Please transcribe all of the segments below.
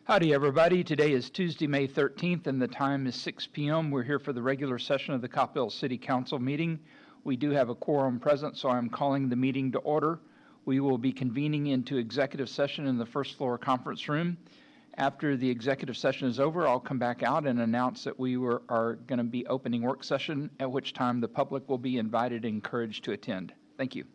Howdy, everybody. Today is Tuesday, May 13th, and the time is 6 p.m. We're here for the regular session of the Coppell City Council meeting. We do have a quorum present, so I'm calling the meeting to order. We will be convening into executive session in the first floor conference room. After the executive session is over, I'll come back out and announce that we are going to be opening work session, at which time the public will be invited and encouraged to attend. Thank you.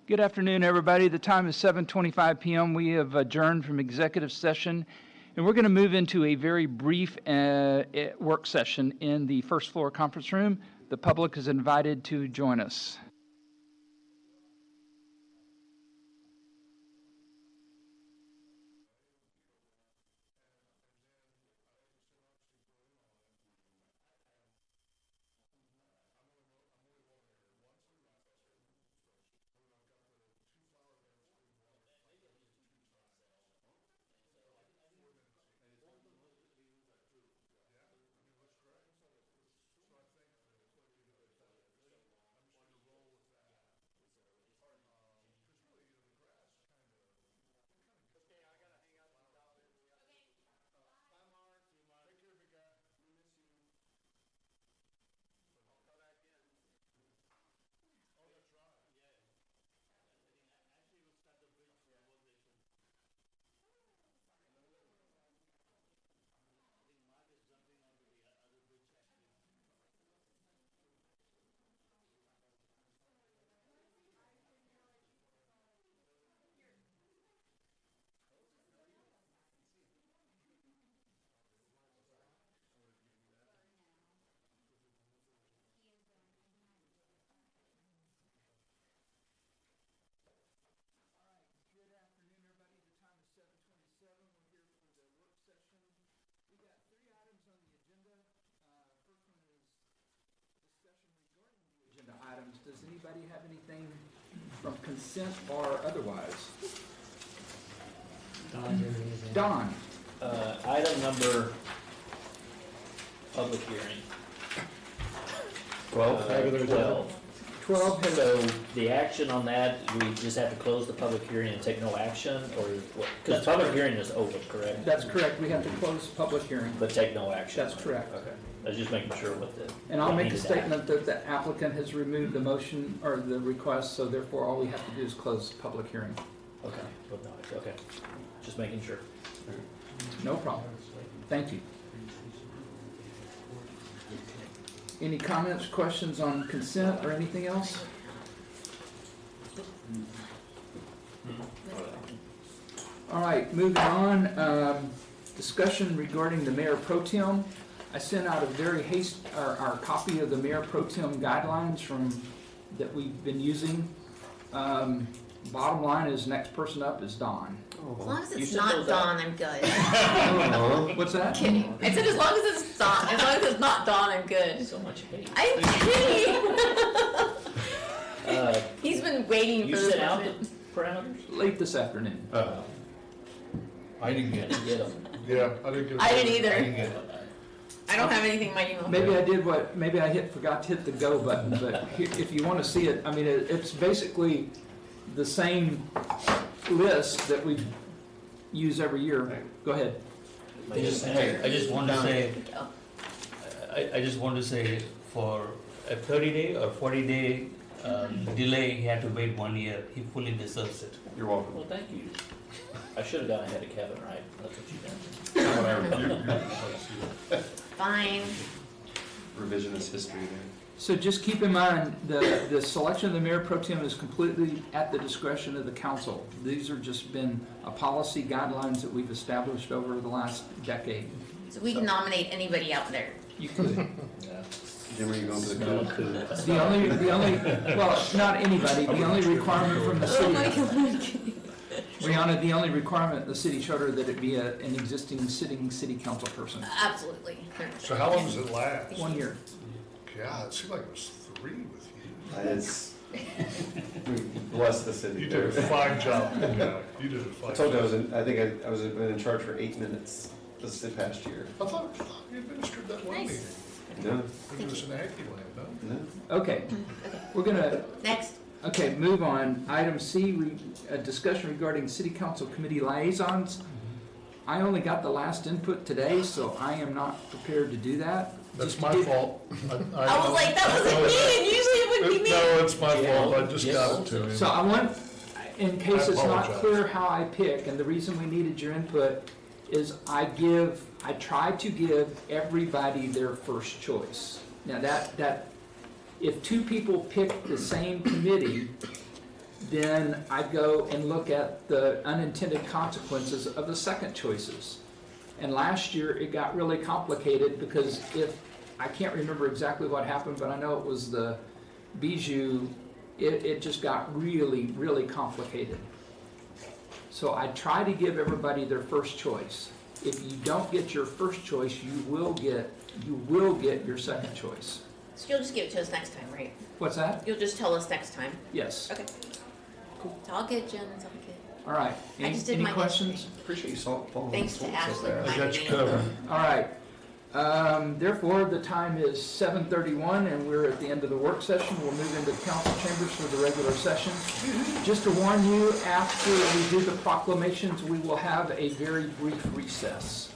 Good afternoon, everybody. The time is 7:25 p.m. We have adjourned from executive session, and we're going to move into a very brief work session in the first floor conference room. The public is invited to join us. Items. Does anybody have anything from consent or otherwise? Don. Item number, public hearing. 12. 12 has, So the action on that, we just have to close the public hearing and take no action, or what? Because the public hearing is open, correct? that's correct. We have to close public hearing. But take no action. That's correct. Okay. I was just making sure what the. And I'll what make a needed to statement that the applicant has removed the motion or the request, so therefore all we have to do is close the public hearing. happen. Okay, with no action. Okay, just making sure. No problem. Thank you. Any comments, questions on consent or anything else? All right, moving on. Discussion regarding the Mayor Pro Tem. I sent out a very our copy of the Mayor Pro Tem guidelines that we've been using. Bottom line is, next person up is Don. As long as You it's said not those Dawn, I'm good. What's that? Kidding. I said as long as it's Dawn, as long as it's not Dawn, I'm good. So much hate. I'm kidding. He's been waiting You for this sent out moment. the parameters? Late this afternoon. I didn't get it. Get them. Yeah, I didn't get it. I didn't either. I didn't get it. I don't have anything in my email. Maybe I forgot to hit the go button, but if you want to see it, I mean, it's basically the same list that we use every year. Go ahead. I just want to say, I just want to say, for a 30-day or 40-day delay, he had to wait 1 year. He fully deserves it. You're welcome. Well, thank you. I should have gone ahead of Kevin, right? That's what you did. Fine. Revisionist history there. So just keep in mind, the selection of the Mayor Pro Tem is completely at the discretion of the council. These are just been a policy guidelines that we've established over the last decade. So we can nominate anybody out there. You could. Yeah. Jim, are you going for the Smell code? of food. The only, well, not anybody, the only requirement from the Oh my city, God. Rihanna, the only requirement in the city charter that it be an existing sitting city council person. Absolutely. So how long does it last? 1 year. God, it seemed like it was 3 with you. It's, bless the city. You did a fine job. Yeah, you did a fine job. I told you I was in charge for 8 minutes this past year. I thought you administered that one Nice. meeting. No, It was in Happy Land, no? no. Okay, we're gonna, Next. okay, move on. Item C, a discussion regarding city council committee liaisons. I only got the last input today, so I am not prepared to do that. That's Just my to give- fault. I was like, that wasn't me, and usually it would be me. No, it's my Yeah. fault. I just got it to him. So I want, in case it's not apologize. clear how I pick, and the reason we needed your input is I try to give everybody their first choice. Now if two people pick the same committee, then I go and look at the unintended consequences of the second choices. And last year, it got really complicated because I can't remember exactly what happened, but I know it was the Bijou, it just got really, really complicated. So I try to give everybody their first choice. If you don't get your first choice, you will get your second choice. So you'll just give it to us next time, right? What's that? You'll just tell us next time. Yes. Okay. Cool. It's all good, Jen. It's all good. All right. I just did Any my questions? Appreciate you following. Thanks to the rules Ashley. up there. I got you covered. All right. Therefore, the time is 7:31, and we're at the end of the work session. We'll move into council chambers for the regular session. Just to warn you, after we do the proclamations, we will have a very brief recess.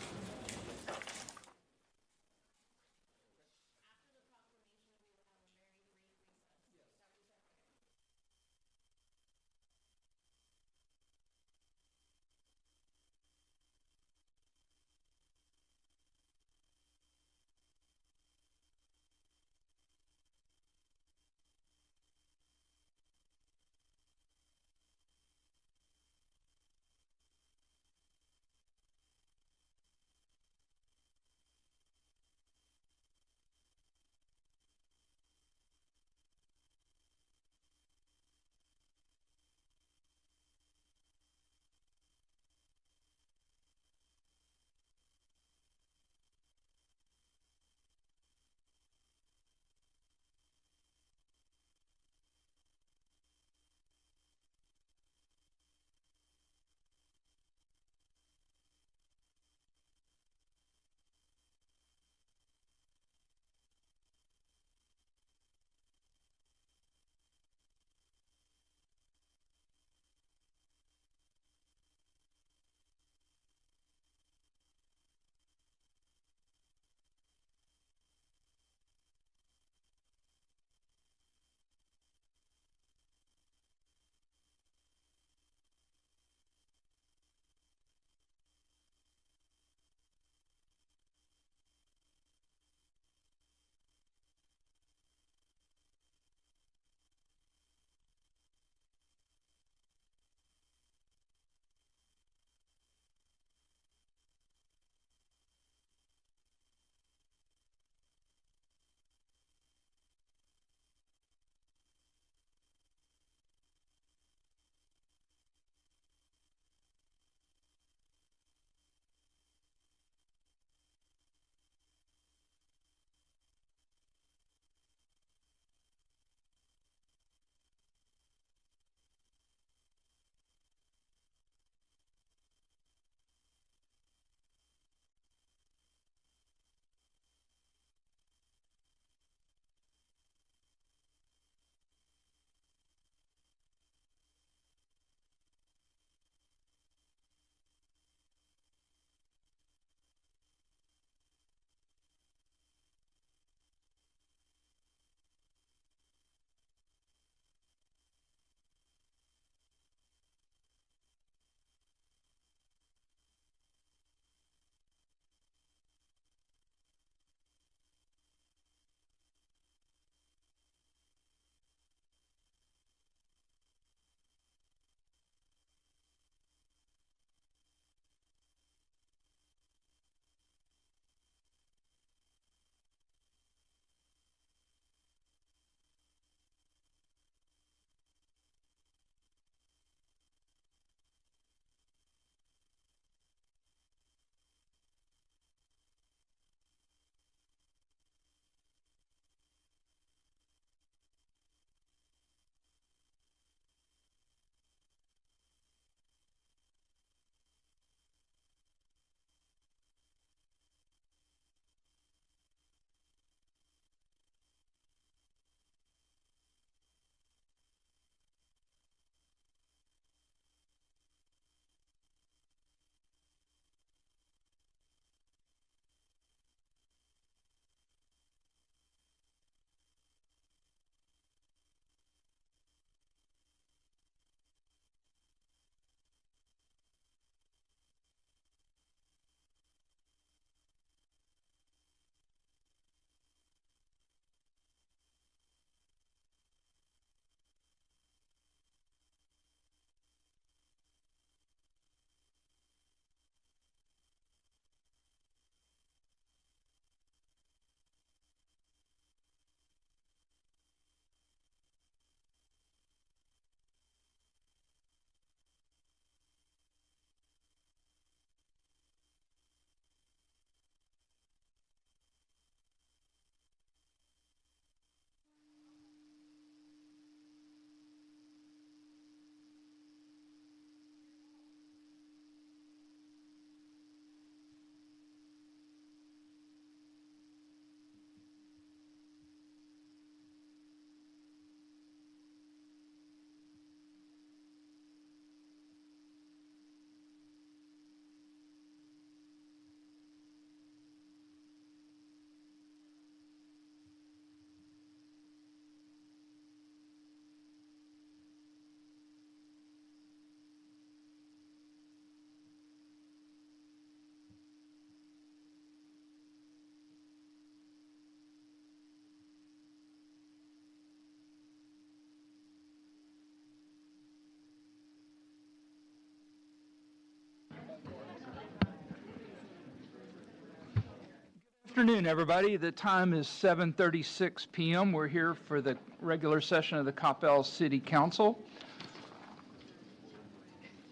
afternoon, everybody. The time is 7:36 p.m. We're here for the regular session of the Coppell City Council.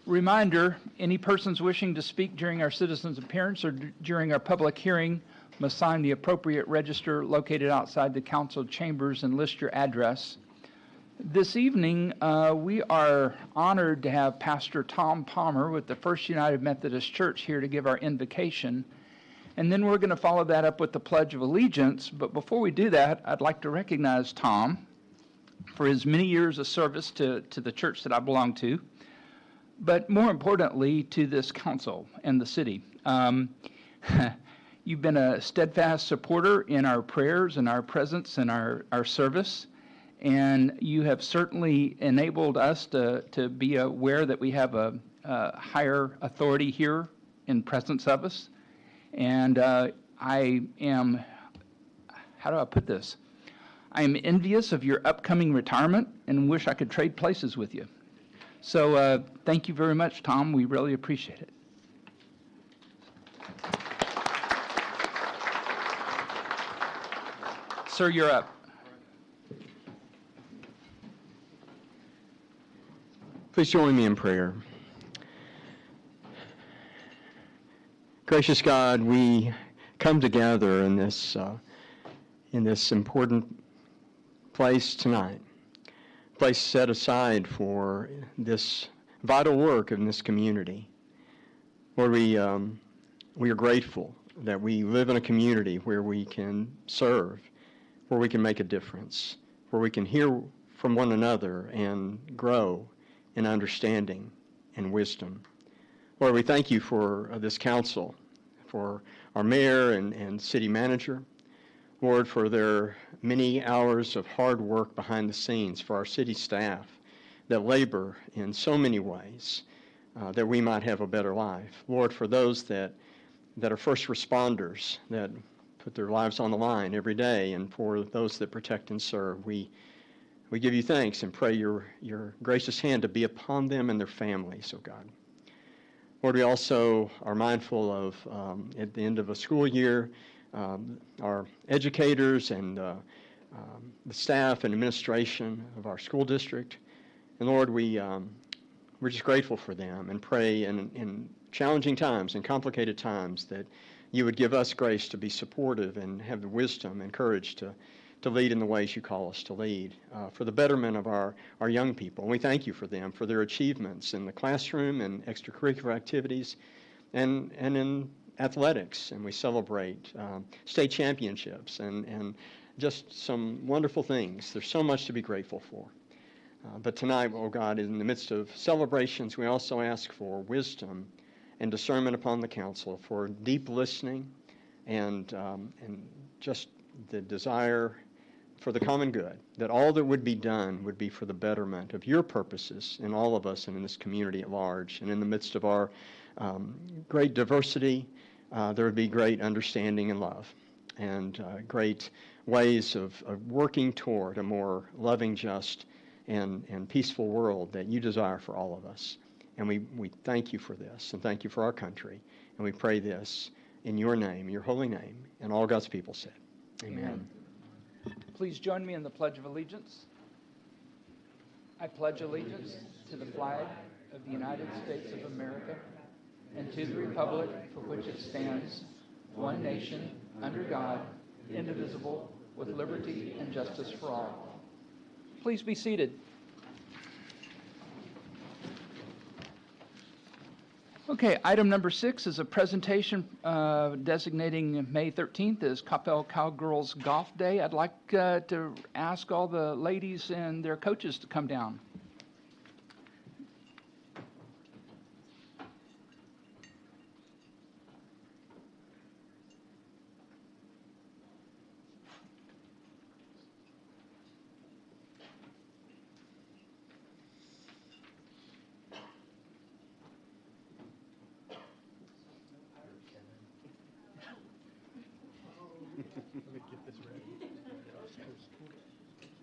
Reminder, any persons wishing to speak during our citizens' appearance or during our public hearing must sign the appropriate register located outside the council chambers and list your address. This evening, we are honored to have Pastor Tom Palmer with the First United Methodist Church here to give our invocation. And then we're going to follow that up with the Pledge of Allegiance. But before we do that, I'd like to recognize Tom for his many years of service to the church that I belong to, but more importantly, to this council and the city. You've been a steadfast supporter in our prayers and our presence and our service, and you have certainly enabled us to be aware that we have a higher authority here in presence of us. And I am, how do I put this? I am envious of your upcoming retirement and wish I could trade places with you. So thank you very much, Tom. We really appreciate it. Sir, you're up. Please join me in prayer. Gracious God, we come together in this important place tonight, place set aside for this vital work in this community. Lord, we are grateful that we live in a community where we can serve, where we can make a difference, where we can hear from one another and grow in understanding and wisdom. Lord, we thank you for this council, for our mayor and city manager. Lord, for their many hours of hard work behind the scenes, for our city staff that labor in so many ways that we might have a better life. Lord, for those that are first responders, that put their lives on the line every day, and for those that protect and serve, we give you thanks and pray your gracious hand to be upon them and their families, oh God. Lord, we also are mindful of, at the end of a school year, our educators and the staff and administration of our school district. And Lord, we're just grateful for them and pray in challenging times and complicated times that you would give us grace to be supportive and have the wisdom and courage to lead in the ways you call us to lead for the betterment of our young people. And we thank you for them, for their achievements in the classroom and extracurricular activities and in athletics. And we celebrate state championships and just some wonderful things. There's so much to be grateful for. But tonight, oh God, in the midst of celebrations, we also ask for wisdom and discernment upon the council, for deep listening and just the desire for the common good, that all that would be done would be for the betterment of your purposes in all of us and in this community at large. And in the midst of our great diversity, there would be great understanding and love, and great ways of working toward a more loving, just, and peaceful world that you desire for all of us. And we thank you for this, and thank you for our country. And we pray this in your name, your holy name, and all God's people said. Amen. Please join me in the Pledge of Allegiance. I pledge allegiance to the flag of the United States of America and to the republic for which it stands, one nation, under God, indivisible, with liberty and justice for all. Please be seated. Okay, item number 6 is a presentation designating May 13th as Coppell Cowgirls Golf Day. I'd like to ask all the ladies and their coaches to come down.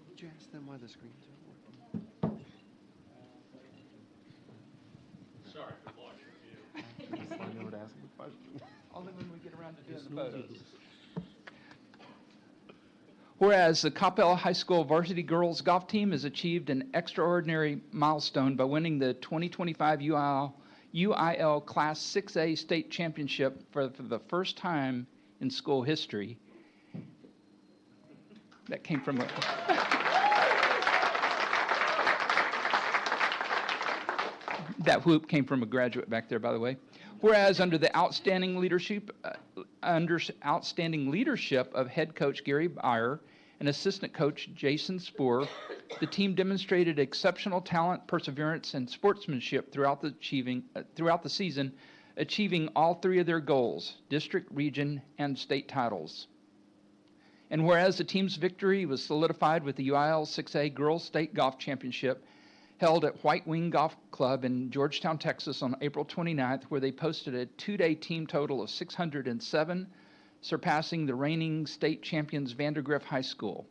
Would you ask them why the screens are working? Sorry for blocking you. I know to ask them a question. Only when we get around to doing the photos. Whereas the Coppell High School varsity girls golf team has achieved an extraordinary milestone by winning the 2025 UIL Class 6A state championship for the first time in school history. That came from a... That whoop came from a graduate back there, by the way. Whereas under the outstanding leadership of head coach Gary Beyer and assistant coach Jason Spoor, the team demonstrated exceptional talent, perseverance, and sportsmanship throughout the season, achieving all three of their goals: district, region, and state titles. And whereas the team's victory was solidified with the UIL 6A Girls State Golf Championship held at White Wing Golf Club in Georgetown, Texas on April 29th, where they posted a two-day team total of 607, surpassing the reigning state champions Vandergrift High School.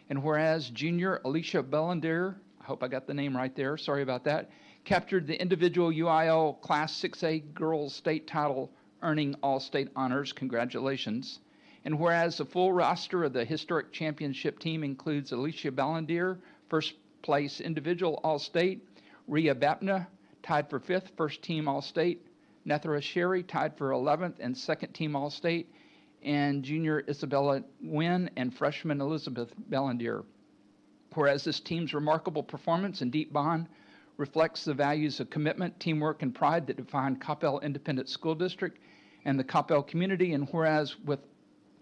And whereas junior Alicia Bellandier, I hope I got the name right there, sorry about that, captured the individual UIL Class 6A Girls State title, earning all state honors. Congratulations. And whereas the full roster of the historic championship team includes Alicia Ballandier, first place individual All-State, Rhea Bapna, tied for 5th, first team All-State, Nethra Sherry, tied for 11th and second team All-State, and junior Isabella Nguyen and freshman Elizabeth Ballandier. Whereas this team's remarkable performance and deep bond reflects the values of commitment, teamwork, and pride that define Coppell Independent School District and the Coppell community, and whereas with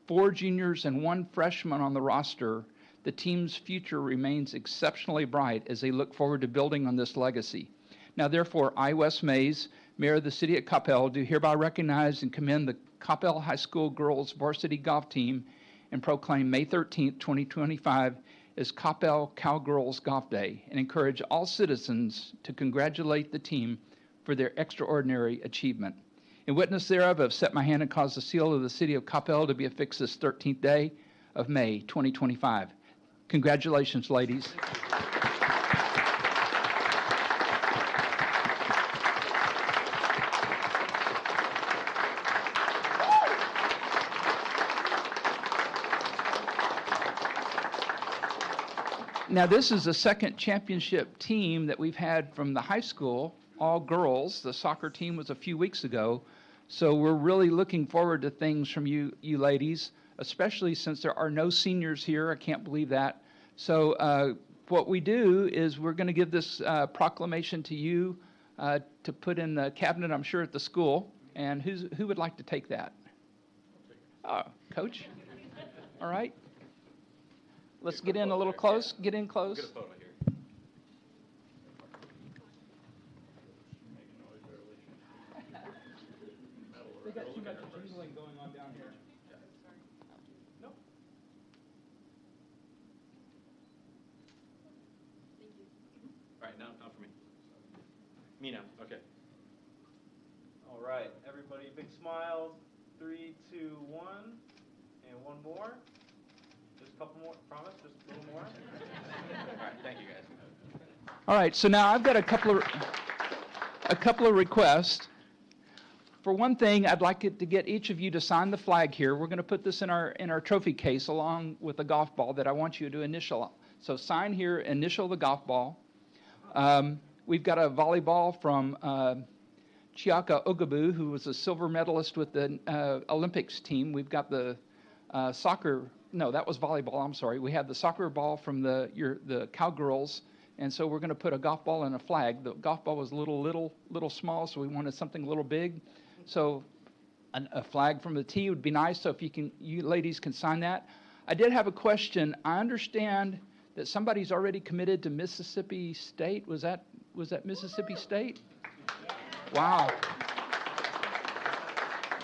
4 juniors and 1 freshman on the roster, the team's future remains exceptionally bright as they look forward to building on this legacy. Now, therefore, I, Wes Mays, Mayor of the City of Coppell, do hereby recognize and commend the Coppell High School girls varsity golf team and proclaim May 13th, 2025 as Coppell Cowgirls Golf Day, and encourage all citizens to congratulate the team for their extraordinary achievement. In witness thereof, I've set my hand and caused the seal of the City of Coppell to be affixed this 13th day of May 2025. Congratulations, ladies. Now, this is the second championship team that we've had from the high school, all girls. The soccer team was a few weeks ago. So we're really looking forward to things from you ladies, especially since there are no seniors here. I can't believe that. So what we do is we're going to give this proclamation to you to put in the cabinet, I'm sure, at the school. And who would like to take that? Oh, Coach? All right. Let's get in a little close. Get in close. Get a photo here. They got too much jingling going on down here. Nope. All right, now for me. Me now. Okay. All right, everybody, big smile. 3, 2, 1, and one more. Just a couple more. Promise, just a little more. All right, thank you, guys. All right, so now I've got a couple of requests. For one thing, I'd like it to get each of you to sign the flag here. We're going to put this in our trophy case along with the golf ball that I want you to initial. So sign here, initial the golf ball. We've got a volleyball from Chiaka Ogabu, who was a silver medalist with the Olympics team. We've got the soccer. No, that was volleyball. I'm sorry. We have the soccer ball from the Cowgirls, and so we're going to put a golf ball and a flag. The golf ball was a little small, so we wanted something a little big. So a flag from the tee would be nice. So if you ladies can sign that. I did have a question. I understand that somebody's already committed to Mississippi State. Was that Mississippi State? Wow.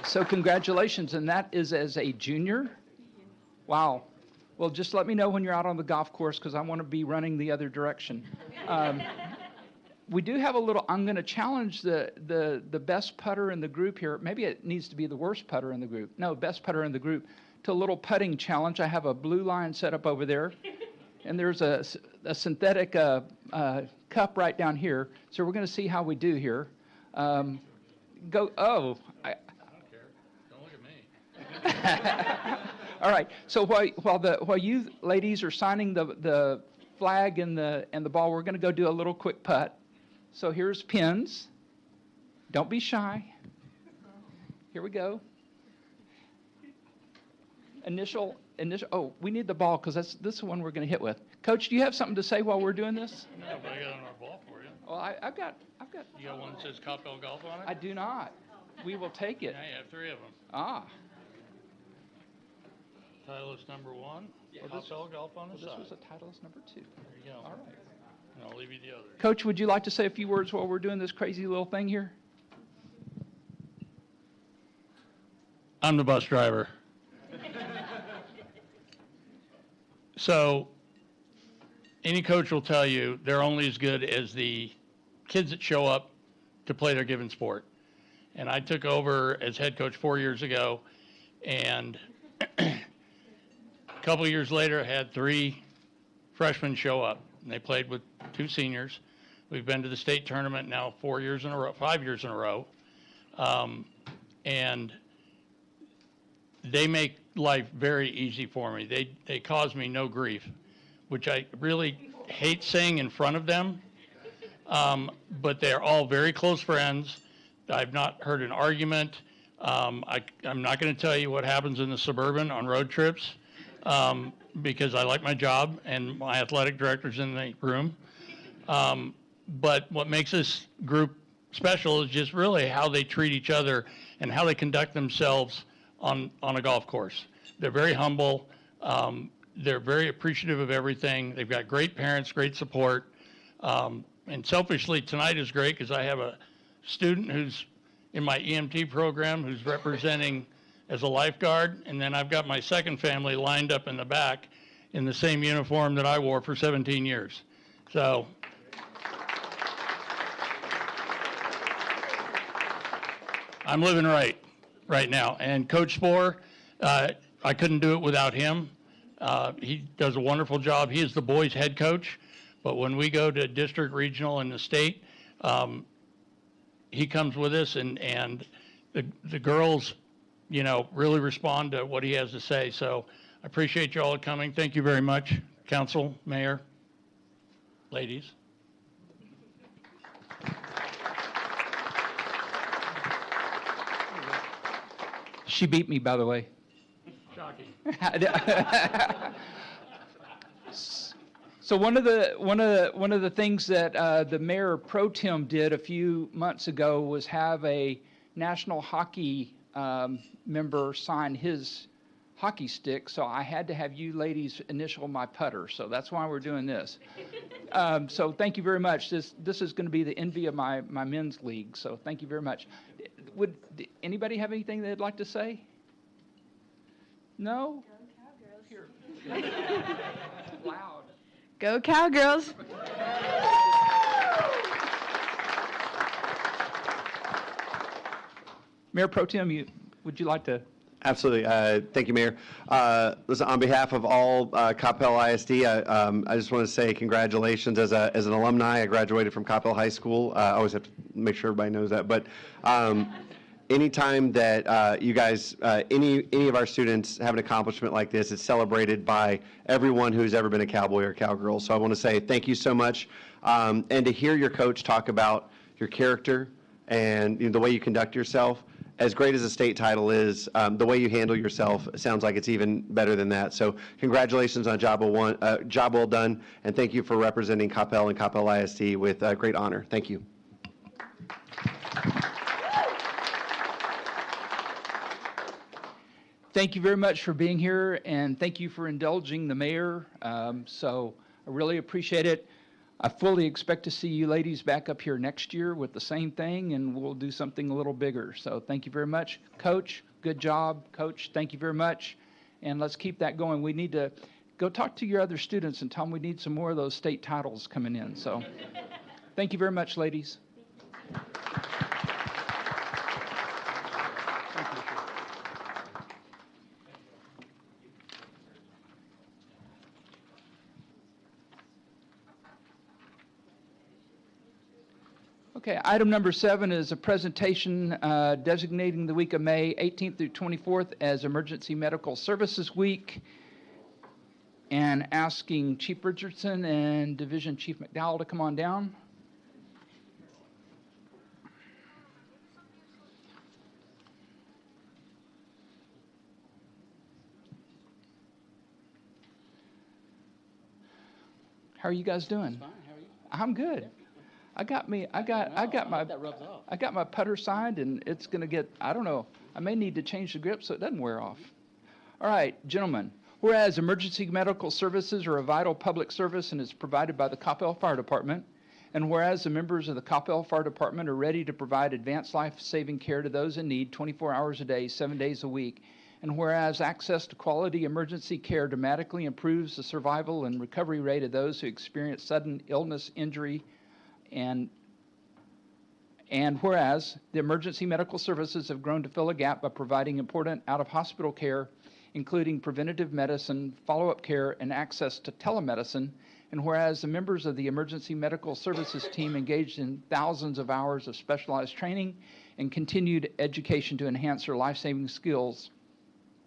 So congratulations, and that is as a junior? Wow. Well, just let me know when you're out on the golf course, because I want to be running the other direction. We do have I'm going to challenge the best putter in the group here. Maybe it needs to be the worst putter in the group. No, best putter in the group, to a little putting challenge. I have a blue line set up over there, and there's a synthetic cup right down here. So we're going to see how we do here. I don't care. Don't look at me. All right, so while you ladies are signing the flag and the ball, we're going to go do a little quick putt. So here's pins. Don't be shy. Here we go. Initial, oh, we need the ball because this is the one we're going to hit with. Coach, do you have something to say while we're doing this? No, but I got another ball for you. Well, I've got. You got one that says Coppell Golf on it? I do not. We will take it. Yeah, you have 3 of them. Ah. Titleist number 1, Well, this- Coppell Golf on the Well, this side. was a Titleist number 2. There you go. All right. And I'll leave you the other. Coach, would you like to say a few words while we're doing this crazy little thing here? I'm the bus driver. So, any coach will tell you they're only as good as the kids that show up to play their given sport. And I took over as head coach 4 years ago, and a couple of years later, I had 3 freshmen show up, and they played with 2 seniors. We've been to the state tournament now 5 years in a row. And they make life very easy for me. They cause me no grief, which I really hate saying in front of them. But they're all very close friends. I've not heard an argument. I'm not going to tell you what happens in the Suburban on road trips because I like my job and my athletic director's in the room. But what makes this group special is just really how they treat each other and how they conduct themselves on a golf course. They're very humble. They're very appreciative of everything. They've got great parents, great support. And selfishly, tonight is great because I have a student who's in my EMT program who's representing as a lifeguard, and then I've got my second family lined up in the back in the same uniform that I wore for 17 years. So I'm living right now. And Coach Spoor, I couldn't do it without him. He does a wonderful job. He is the boys' head coach, but when we go to district, regional, and the state, he comes with us, and the girls, really respond to what he has to say. So I appreciate you all coming. Thank you very much, council, mayor, ladies. She beat me, by the way. Shocking. So one of the things that the mayor pro tem did a few months ago was have a national hockey member sign his hockey stick. So I had to have you ladies initial my putter. So that's why we're doing this. So thank you very much. This is going to be the envy of my men's league. So thank you very much. Would anybody have anything they'd like to say? No? Here. Loud. Go Cowgirls. Mayor Pro Tem, would you like to? Absolutely. Thank you, Mayor. Listen, on behalf of all Coppell ISD, I just want to say congratulations as an alumni. I graduated from Coppell High School. I always have to make sure everybody knows that. But anytime that you guys, any of our students have an accomplishment like this, it's celebrated by everyone who's ever been a cowboy or cowgirl. So I want to say thank you so much. And to hear your coach talk about your character and the way you conduct yourself, as great as a state title is, the way you handle yourself sounds like it's even better than that. So congratulations on a job well done, and thank you for representing Coppell and Coppell ISD with great honor. Thank you. Thank you very much for being here, and thank you for indulging the mayor. So I really appreciate it. I fully expect to see you ladies back up here next year with the same thing, and we'll do something a little bigger. So thank you very much. Coach, good job. Coach, thank you very much. And let's keep that going. We need to go talk to your other students and tell them we need some more of those state titles coming in. So thank you very much, ladies. Okay, item number 7 is a presentation designating the week of May 18th through 24th as Emergency Medical Services Week, and asking Chief Richardson and Division Chief McDowell to come on down. How are you guys doing? Fine, how are you? I'm good. I got my putter signed, and it's going to get, I don't know, I may need to change the grip so it doesn't wear off. All right, gentlemen, whereas emergency medical services are a vital public service and is provided by the Coppell Fire Department, and whereas the members of the Coppell Fire Department are ready to provide advanced life-saving care to those in need 24 hours a day, 7 days a week, and whereas access to quality emergency care dramatically improves the survival and recovery rate of those who experience sudden illness, injury, and whereas the emergency medical services have grown to fill a gap by providing important out-of-hospital care, including preventative medicine, follow-up care, and access to telemedicine, and whereas the members of the emergency medical services team engaged in thousands of hours of specialized training and continued education to enhance their life-saving skills,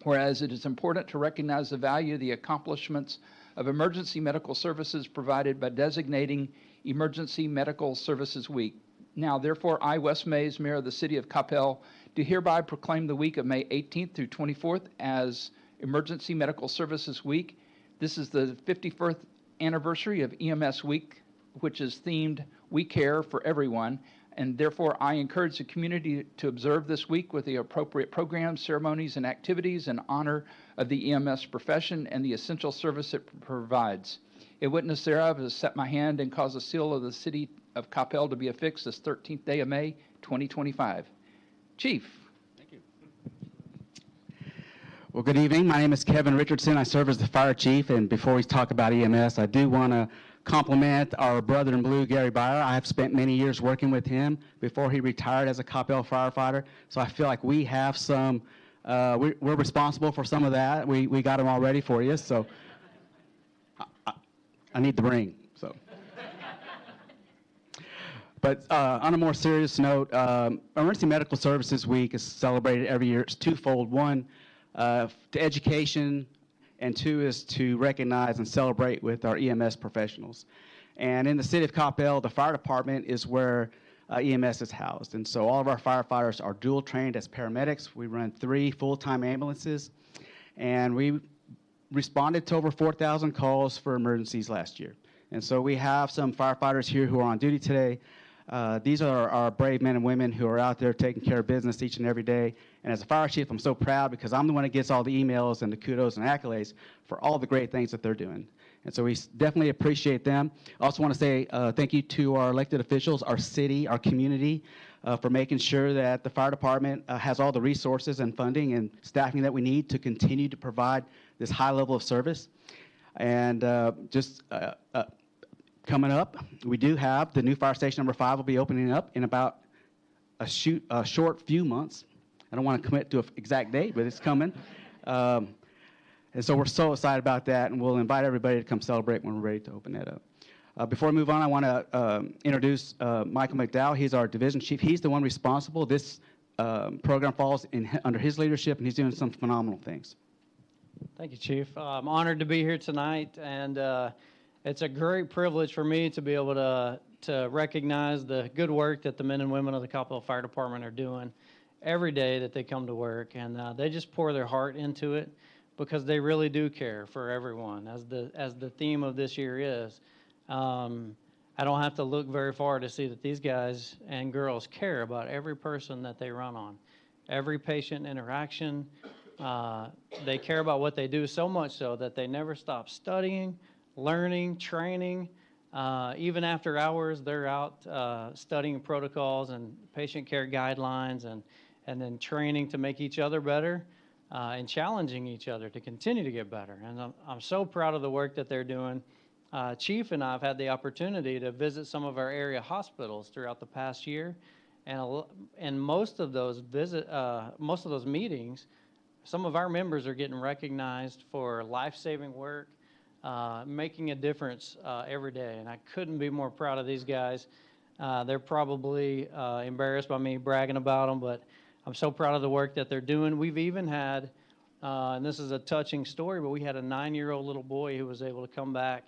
whereas it is important to recognize the value of the accomplishments of emergency medical services provided by designating Emergency Medical Services Week. Now, therefore, I, Wes Mays, Mayor of the City of Coppell, do hereby proclaim the week of May 18th through 24th as Emergency Medical Services Week. This is the 51st anniversary of EMS Week, which is themed We Care for Everyone, and therefore I encourage the community to observe this week with the appropriate programs, ceremonies, and activities in honor of the EMS profession and the essential service it provides. A witness thereof has set my hand and caused the seal of the City of Coppell to be affixed this 13th day of May, 2025. Chief. Thank you. Well, good evening. My name is Kevin Richardson. I serve as the fire chief, and before we talk about EMS, I do want to compliment our brother in blue, Gary Byer. I have spent many years working with him before he retired as a Coppell firefighter, so I feel like we have some, we're responsible for some of that. We got them all ready for you, so I need the ring, so. But on a more serious note, Emergency Medical Services Week is celebrated every year. It's twofold. One, to education, and 2 is to recognize and celebrate with our EMS professionals. And in the City of Coppell, the fire department is where EMS is housed. And so all of our firefighters are dual trained as paramedics. We run 3 full-time ambulances, and we responded to over 4,000 calls for emergencies last year. And so we have some firefighters here who are on duty today. These are our brave men and women who are out there taking care of business each and every day. And as a fire chief, I'm so proud because I'm the one that gets all the emails and the kudos and accolades for all the great things that they're doing. And so we definitely appreciate them. I also want to say thank you to our elected officials, our city, our community, for making sure that the fire department has all the resources and funding and staffing that we need to continue to provide this high level of service. And coming up, we do have the new fire station number 5 will be opening up in about a short few months. I don't want to commit to an exact date, but it's coming. And so we're so excited about that, and we'll invite everybody to come celebrate when we're ready to open that up. Before we move on, I want to introduce Michael McDowell. He's our division chief. He's the one responsible. This program falls under his leadership, and he's doing some phenomenal things. Thank you, Chief. I'm honored to be here tonight, and it's a great privilege for me to be able to recognize the good work that the men and women of the Coppell Fire Department are doing every day that they come to work, and they just pour their heart into it because they really do care for everyone, as the theme of this year is. I don't have to look very far to see that these guys and girls care about every person that they run on, every patient interaction. They care about what they do so much so that they never stop studying, learning, training. Even after hours, they're out studying protocols and patient care guidelines and then training to make each other better and challenging each other to continue to get better. And I'm so proud of the work that they're doing. Chief and I have had the opportunity to visit some of our area hospitals throughout the past year, and most of those meetings, some of our members are getting recognized for life-saving work, making a difference every day, and I couldn't be more proud of these guys. They're probably embarrassed by me bragging about them, but I'm so proud of the work that they're doing. We've even had, and this is a touching story, but we had a 9-year-old little boy who was able to come back,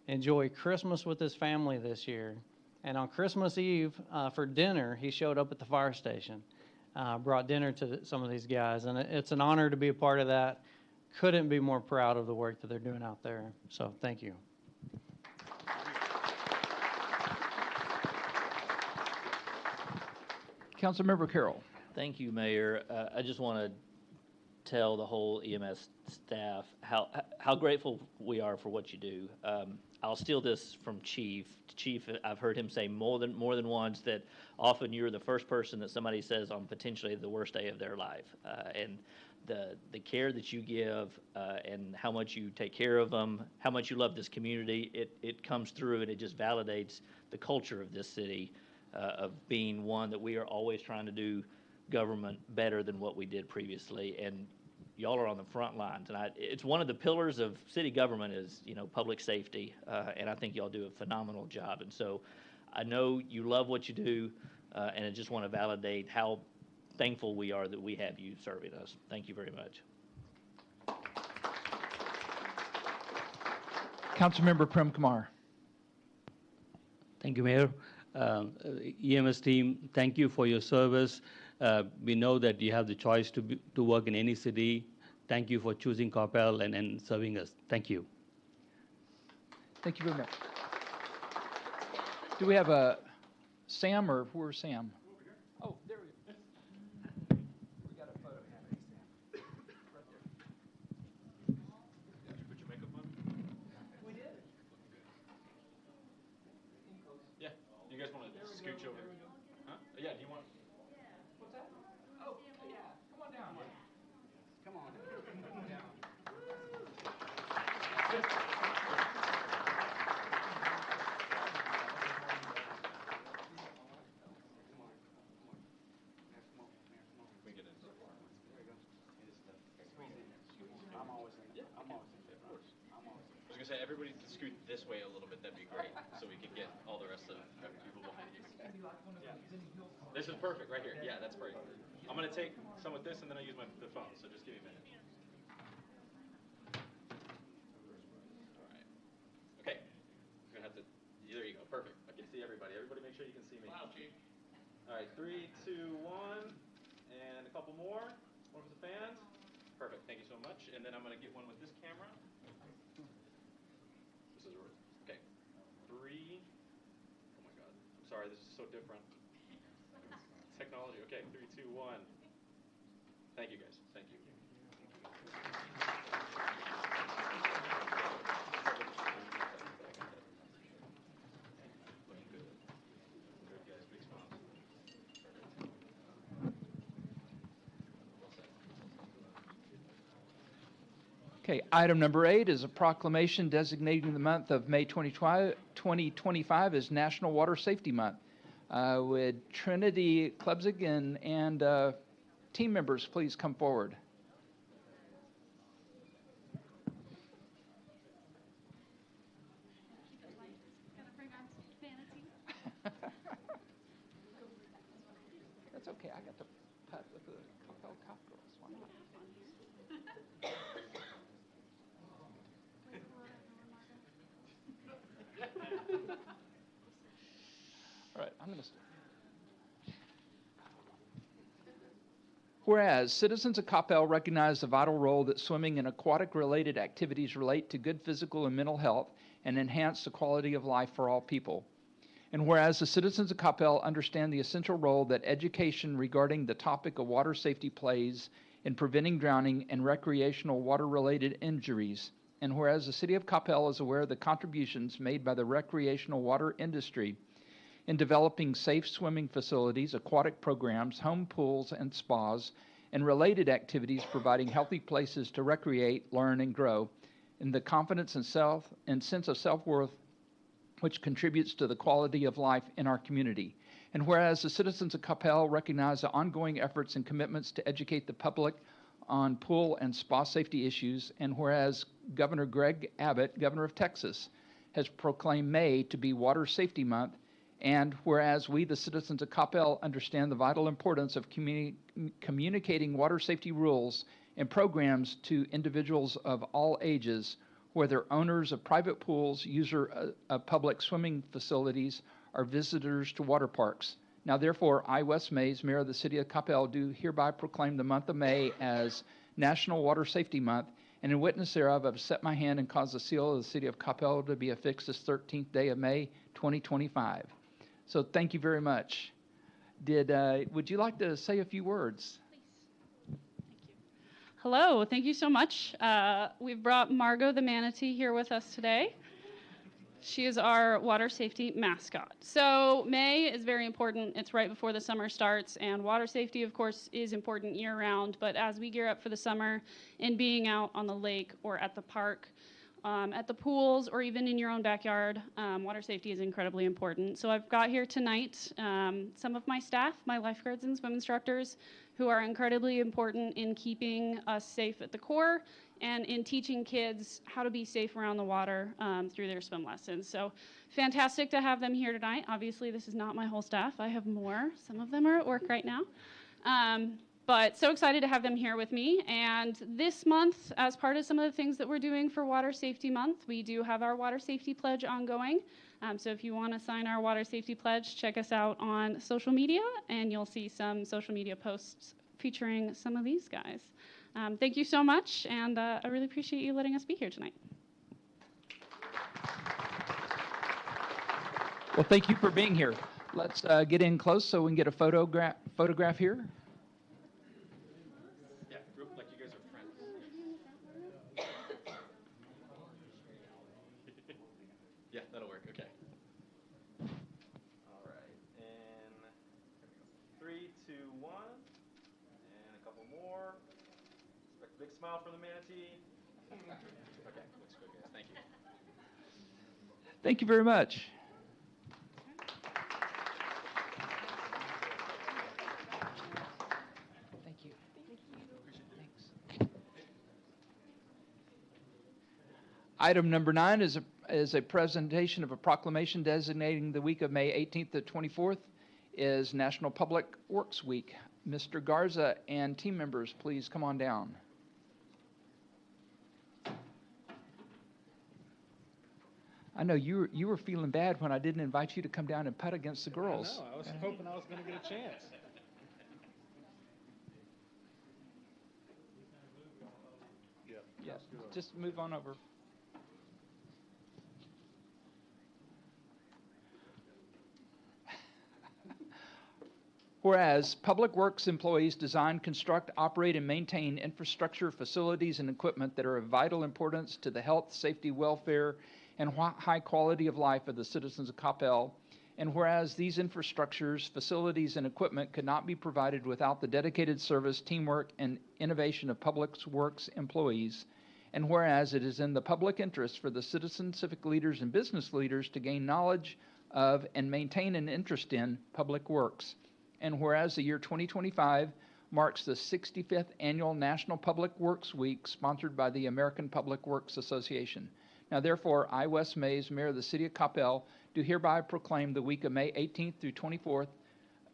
enjoy Christmas with his family this year. And on Christmas Eve, for dinner, he showed up at the fire station, brought dinner to some of these guys. And it's an honor to be a part of that. Couldn't be more proud of the work that they're doing out there. So thank you. Councilmember Carroll. Thank you, Mayor. I just want to tell the whole EMS staff how grateful we are for what you do. I'll steal this from Chief. Chief, I've heard him say more than once that often you're the first person that somebody says on potentially the worst day of their life. And the care that you give and how much you take care of them, how much you love this community, it comes through and it just validates the culture of this city of being one that we are always trying to do government better than what we did previously. And y'all are on the front lines, and it's one of the pillars of city government is, public safety, and I think y'all do a phenomenal job. And so I know you love what you do, and I just want to validate how thankful we are that we have you serving us. Thank you very much. Councilmember Prem Kumar. Thank you, Mayor. EMS team, thank you for your service. We know that you have the choice to work in any city. Thank you for choosing Coppell and serving us. Thank you. Thank you very much. Do we have a Sam, or where's Sam? Oh, there we go. We got a photo. Right there. Did you put your makeup on? We did. Yeah. You guys want to scooch over? Huh? Yeah, do you want? What's that? Oh, yeah. Come on down. Come on. Come on down. We get in. I'm always in. I'm always in favor. Of course. I was gonna say everybody to scoot this way a little bit. That'd be great, so we can get all the rest of the people behind you. Yeah. This is perfect right here. Yeah, that's great. I'm gonna take some with this, and then I use the phone. So just give me a minute. All right. Okay. You're gonna have to. There you go. Perfect. I can see everybody. Everybody, make sure you can see me. Wow, Chief. All right. 3, 2, 1, and a couple more. One with the fans. Perfect. Thank you so much. And then I'm gonna get one with this camera. This is okay. 3. Oh my God. I'm sorry. This is so different. Technology. Okay. 3, 2, 1. Thank you, guys. Thank you. Looking good. Good, guys. Big smiles. Okay, item number 8 is a proclamation designating the month of May 2025 as National Water Safety Month. Would Trinity Klebzig and team members please come forward? That's okay, I got the putt with the Coppell Cop Girls. Why not? All right, I'm going to start. Whereas citizens of Coppell recognize the vital role that swimming and aquatic-related activities relate to good physical and mental health and enhance the quality of life for all people. And whereas the citizens of Coppell understand the essential role that education regarding the topic of water safety plays in preventing drowning and recreational water-related injuries. And whereas the city of Coppell is aware of the contributions made by the recreational water industry in developing safe swimming facilities, aquatic programs, home pools and spas, and related activities providing healthy places to recreate, learn, and grow, in the confidence and sense of self-worth which contributes to the quality of life in our community. And whereas the citizens of Coppell recognize the ongoing efforts and commitments to educate the public on pool and spa safety issues, and whereas Governor Greg Abbott, Governor of Texas, has proclaimed May to be Water Safety Month, And whereas we, the citizens of Coppell, understand the vital importance of communicating water safety rules and programs to individuals of all ages, whether owners of private pools, user of public swimming facilities, or visitors to water parks. Now therefore, I, Wes Mays, Mayor of the City of Coppell, do hereby proclaim the month of May as National Water Safety Month, and in witness thereof, I've set my hand and caused the seal of the City of Coppell to be affixed this 13th day of May, 2025. So thank you very much. Would you like to say a few words? Hello, thank you so much. We've brought Margot the manatee here with us today. She is our water safety mascot. So May is very important. It's right before the summer starts, and water safety, of course, is important year-round. But as we gear up for the summer and being out on the lake or at the park, at the pools, or even in your own backyard, water safety is incredibly important. So I've got here tonight some of my staff, my lifeguards and swim instructors, who are incredibly important in keeping us safe at the core and in teaching kids how to be safe around the water through their swim lessons. So fantastic to have them here tonight. Obviously, this is not my whole staff. I have more. Some of them are at work right now. But so excited to have them here with me. And this month, as part of some of the things that we're doing for Water Safety Month, we do have our Water Safety Pledge ongoing. So if you want to sign our Water Safety Pledge, check us out on social media, and you'll see some social media posts featuring some of these guys. Thank you so much, and I really appreciate you letting us be here tonight. Well, thank you for being here. Let's get in close so we can get a photograph here. Yeah, group like you guys are friends. Yeah, that'll work. Okay. All right. And 3, 2, 1, and a couple more. Expect a big smile from the manatee. Okay, looks good, guys. Thank you. Thank you very much. Thank you. Thanks. Item number 9 is a presentation of a proclamation designating the week of May 18th to 24th is National Public Works Week. Mr. Garza and team members, please come on down. I know you were feeling bad when I didn't invite you to come down and putt against the girls. I know. I was hoping I was going to get a chance. Yeah, just move on over. Whereas public works employees design, construct, operate, and maintain infrastructure, facilities, and equipment that are of vital importance to the health, safety, welfare, and high quality of life of the citizens of Coppell. And whereas these infrastructures, facilities, and equipment could not be provided without the dedicated service, teamwork, and innovation of public works employees. And whereas it is in the public interest for the citizen, civic leaders, and business leaders to gain knowledge of and maintain an interest in public works. And whereas the year 2025 marks the 65th Annual National Public Works Week sponsored by the American Public Works Association. Now therefore, I, Wes Mays, Mayor of the City of Coppell, do hereby proclaim the week of May 18th through 24th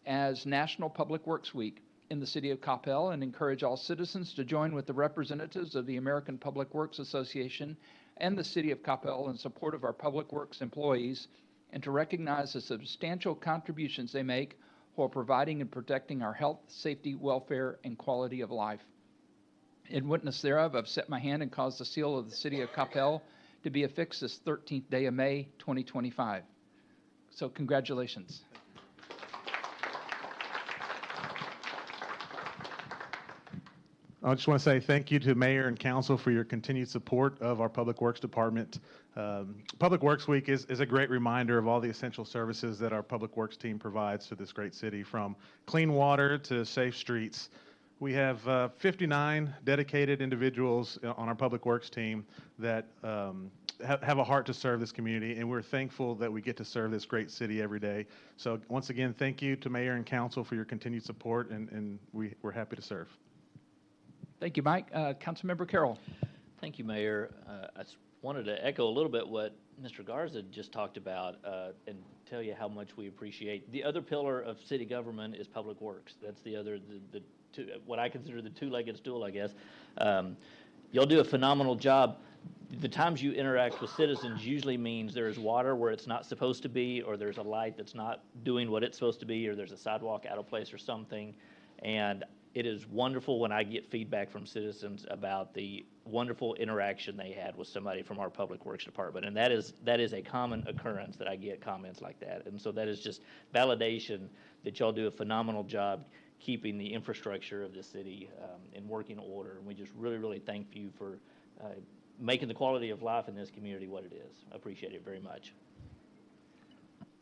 as National Public Works Week in the City of Coppell, and encourage all citizens to join with the representatives of the American Public Works Association and the City of Coppell in support of our public works employees, and to recognize the substantial contributions they make while providing and protecting our health, safety, welfare, and quality of life. In witness thereof, I've set my hand and caused the seal of the City of Coppell to be affixed this 13th day of May, 2025. So congratulations. I just want to say thank you to Mayor and Council for your continued support of our Public Works Department. Public Works Week is a great reminder of all the essential services that our Public Works team provides to this great city, from clean water to safe streets. We have 59 dedicated individuals on our Public Works team that have a heart to serve this community, and we're thankful that we get to serve this great city every day. So once again, thank you to Mayor and Council for your continued support, and we're happy to serve. Thank you, Mike. Councilmember Carroll. Thank you, Mayor. I wanted to echo a little bit what Mr. Garza just talked about, and tell you how much we appreciate. The other pillar of city government is public works. That's the other, the two, what I consider the two-legged stool, I guess. Y'all do a phenomenal job. The times you interact with citizens usually means there is water where it's not supposed to be, or there's a light that's not doing what it's supposed to be, or there's a sidewalk out of place or something. And it is wonderful when I get feedback from citizens about the wonderful interaction they had with somebody from our Public Works Department. And that is a common occurrence that I get comments like that. And so that is just validation that y'all do a phenomenal job keeping the infrastructure of the city in working order. And we just really, really thank you for making the quality of life in this community what it is. I appreciate it very much.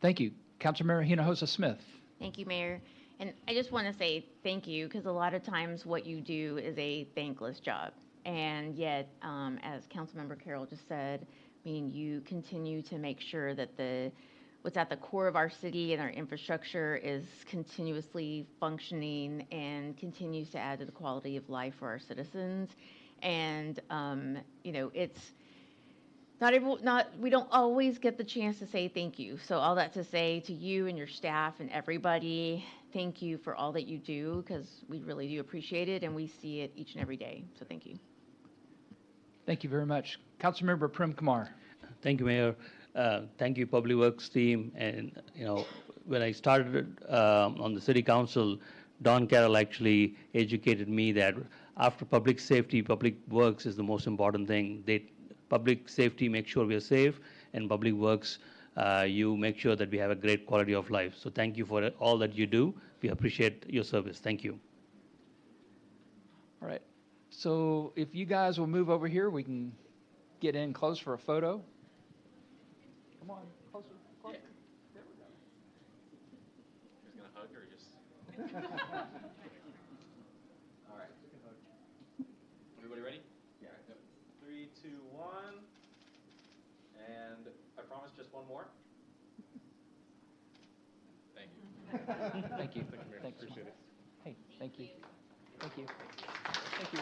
Thank you. Councilmember Hinojosa Smith. Thank you, Mayor. And I just want to say thank you, because a lot of times what you do is a thankless job. And yet, as Councilmember Carroll just said, I mean, you continue to make sure that what's at the core of our city and our infrastructure is continuously functioning and continues to add to the quality of life for our citizens. And, you know, it's we don't always get the chance to say thank you. So all that to say to you and your staff and everybody, thank you for all that you do, because we really do appreciate it and we see it each and every day. So thank you. Thank you very much. Councilmember Prem Kumar. Thank you, Mayor. Thank you, Public Works team. And, you know, when I started on the city council, Don Carroll actually educated me that after public safety, public works is the most important thing. Public safety makes sure we are safe, and public works, you make sure that we have a great quality of life. So thank you for all that you do. We appreciate your service. Thank you. All right. So if you guys will move over here, we can get in close for a photo. Come on, closer. Closer. Yeah. There we go. Who's going to hug or just... All right. Everybody ready? Yeah. 3, 2, 1. And I promise just one more. Thank you. Thank you. Thank you, appreciate it. Hey, thank you. Thank you. Thank you.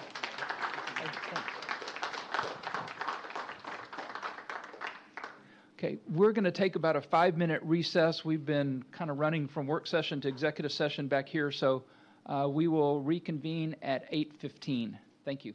Hey, thanks. Okay, we're going to take about a 5-minute recess. We've been kind of running from work session to executive session back here, so we will reconvene at 8:15. Thank you.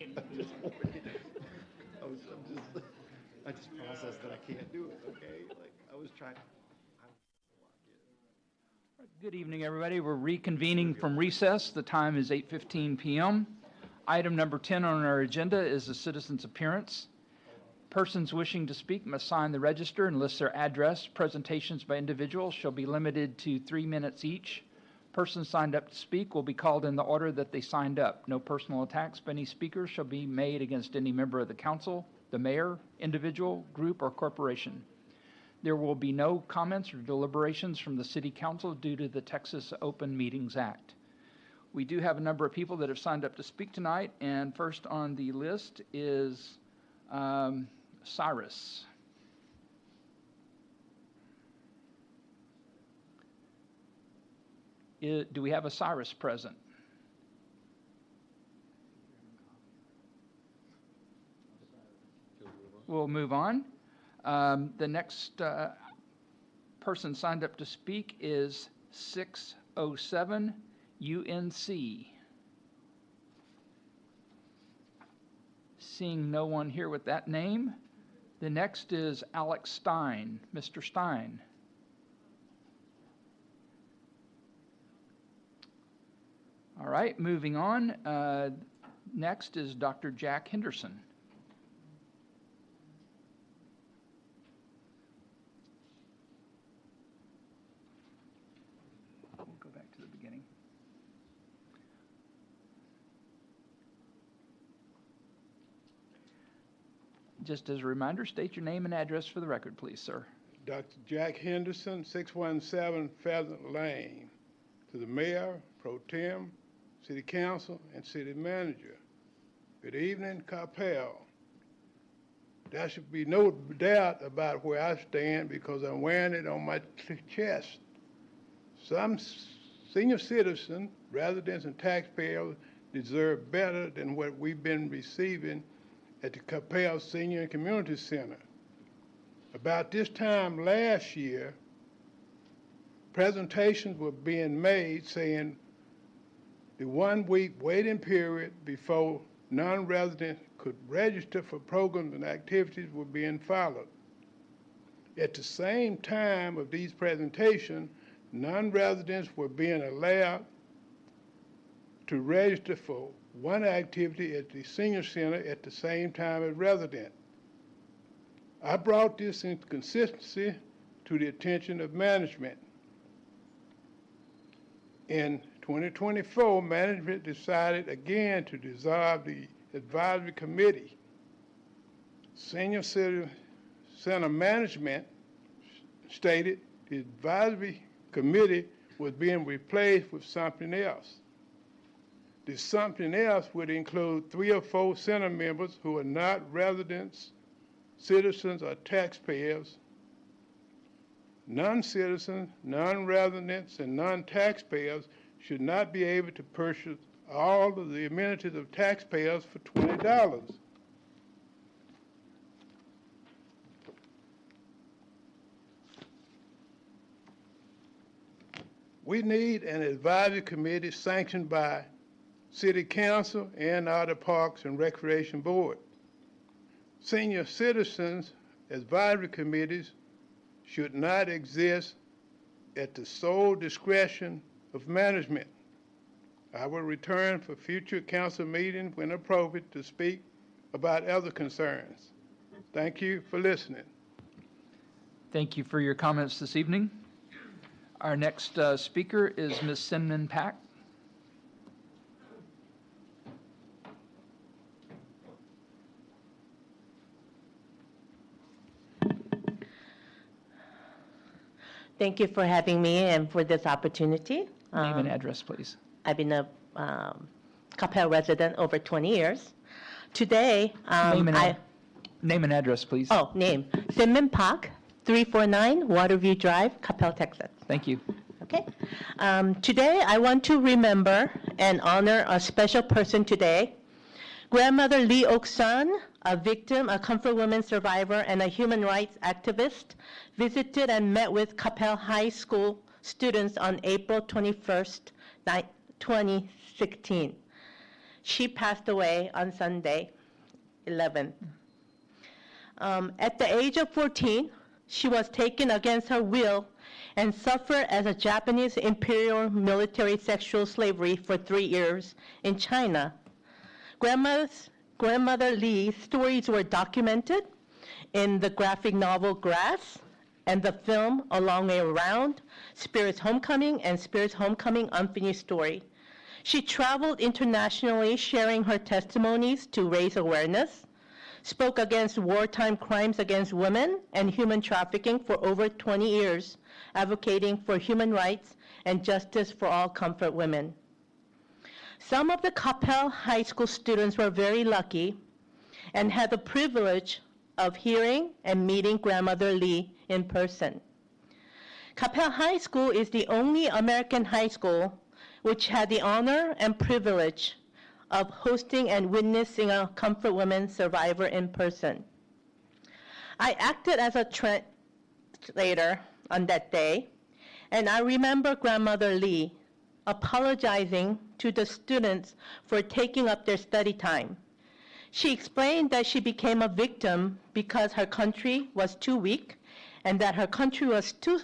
I just processed that I can't do it, okay? Like, I was trying. Good evening, everybody. We're reconvening from recess. The time is 8:15 p.m. Item number 10 on our agenda is a citizen's appearance. Persons wishing to speak must sign the register and list their address. Presentations by individuals shall be limited to 3 minutes each. Persons signed up to speak will be called in the order that they signed up. No personal attacks by any speaker shall be made against any member of the council, the mayor, individual, group, or corporation. There will be no comments or deliberations from the City Council due to the Texas Open Meetings Act. We do have a number of people that have signed up to speak tonight, and first on the list is Cyrus. Do we have a Cyrus present? We'll move on. The next person signed up to speak is 607 UNC. Seeing no one here with that name, the next is Alex Stein. Mr. Stein. All right, moving on. Next is Dr. Jack Henderson. We'll go back to the beginning. Just as a reminder, state your name and address for the record, please, sir. Dr. Jack Henderson, 617 Pheasant Lane. To the mayor, pro tem, city council, and city manager. Good evening, Coppell. There should be no doubt about where I stand because I'm wearing it on my chest. Some senior citizens, residents, and taxpayers deserve better than what we've been receiving at the Coppell Senior and Community Center. About this time last year, presentations were being made saying the 1 week waiting period before non-residents could register for programs and activities were being followed. At the same time of these presentations, non-residents were being allowed to register for one activity at the senior center at the same time as residents. I brought this inconsistency to the attention of management. In 2024, management decided again to dissolve the advisory committee. Senior center management stated the advisory committee was being replaced with something else. The something else would include 3 or 4 center members who are not residents, citizens, or taxpayers. Non-citizens, non-residents, and non-taxpayers should not be able to purchase all of the amenities of taxpayers for $20. We need an advisory committee sanctioned by City Council and other Parks and Recreation Board. Senior citizens advisory committees should not exist at the sole discretion of management. I will return for future council meetings when appropriate to speak about other concerns. Thank you for listening. Thank you for your comments this evening. Our next speaker is Ms. Simon Pack. Thank you for having me and for this opportunity. Name and address, please. I've been a Coppell resident over 20 years. Today, Name and address, please. Oh, name. Simon Park, 349 Waterview Drive, Coppell, Texas. Thank you. Okay. Today, I want to remember and honor a special person today. Grandmother Lee Oksan, a victim, a comfort women survivor, and a human rights activist, visited and met with Coppell High School students on April 21st, 2016. She passed away on Sunday, 11th. At the age of 14, she was taken against her will and suffered as a Japanese imperial military sexual slavery for 3 years in China. Grandmother Lee's stories were documented in the graphic novel Grass and the film A Long Way Around, Spirit's Homecoming, and Spirit's Homecoming Unfinished Story. She traveled internationally sharing her testimonies to raise awareness, spoke against wartime crimes against women and human trafficking for over 20 years, advocating for human rights and justice for all comfort women. Some of the Coppell High School students were very lucky and had the privilege of hearing and meeting Grandmother Lee in person. Coppell High School is the only American high school which had the honor and privilege of hosting and witnessing a Comfort Women survivor in person. I acted as a translator on that day, and I remember Grandmother Lee apologizing to the students for taking up their study time. She explained that she became a victim because her country was too weak and that her country was too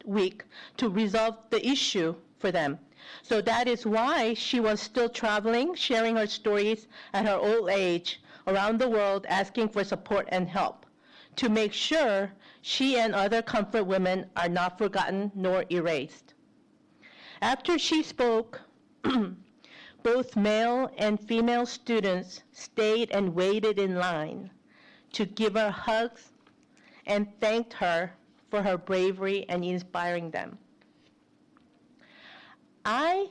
weak to resolve the issue for them. So that is why she was still traveling, sharing her stories at her old age around the world, asking for support and help to make sure she and other comfort women are not forgotten nor erased. After she spoke, both male and female students stayed and waited in line to give her hugs and thanked her for her bravery and inspiring them. I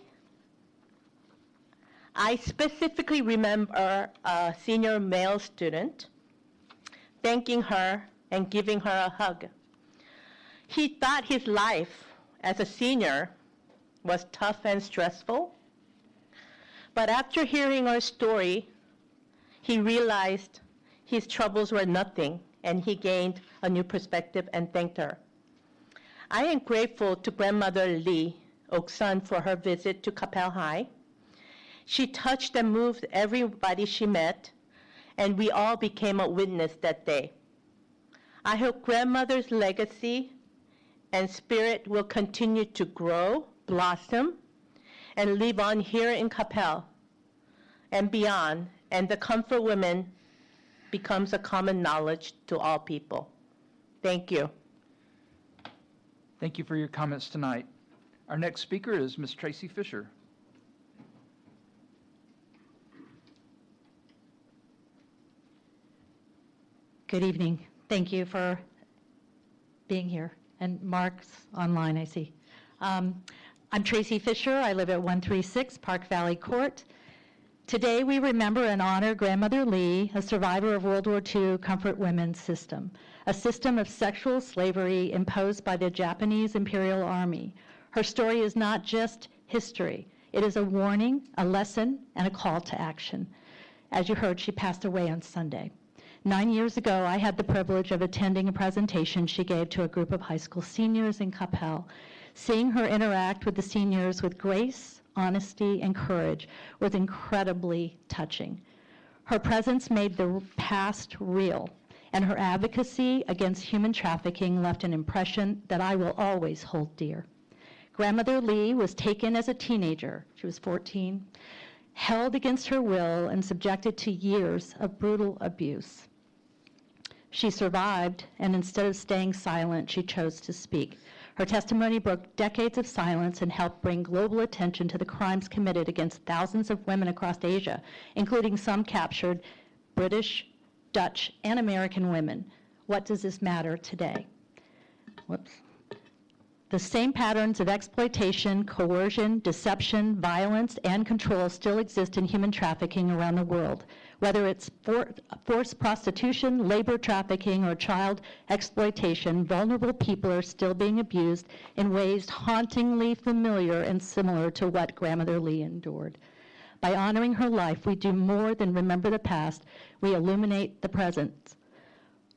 specifically remember a senior male student thanking her and giving her a hug. He thought his life as a senior was tough and stressful, but after hearing her story, he realized his troubles were nothing, and he gained a new perspective and thanked her. I am grateful to Grandmother Lee Oksan for her visit to Coppell High. She touched and moved everybody she met, and we all became a witness that day. I hope Grandmother's legacy and spirit will continue to grow, blossom, and live on here in Coppell and beyond, and the Comfort Women becomes a common knowledge to all people. Thank you. Thank you for your comments tonight. Our next speaker is Ms. Tracy Fisher. Good evening. Thank you for being here. And Mark's online, I see. I'm Tracy Fisher. I live at 136 Park Valley Court. Today we remember and honor Grandmother Lee, a survivor of World War II Comfort Women's system, a system of sexual slavery imposed by the Japanese Imperial Army. Her story is not just history. It is a warning, a lesson, and a call to action. As you heard, she passed away on Sunday. 9 years ago, I had the privilege of attending a presentation she gave to a group of high school seniors in Coppell. Seeing her interact with the seniors with grace, honesty, and courage was incredibly touching. Her presence made the past real, and her advocacy against human trafficking left an impression that I will always hold dear. Grandmother Lee was taken as a teenager, she was 14, held against her will and subjected to years of brutal abuse. She survived, and instead of staying silent, she chose to speak. Her testimony broke decades of silence and helped bring global attention to the crimes committed against thousands of women across Asia, including some captured British, Dutch, and American women. What does this matter today? Whoops. The same patterns of exploitation, coercion, deception, violence, and control still exist in human trafficking around the world. Whether it's forced prostitution, labor trafficking, or child exploitation, vulnerable people are still being abused in ways hauntingly familiar and similar to what Grandmother Lee endured. By honoring her life, we do more than remember the past, we illuminate the present.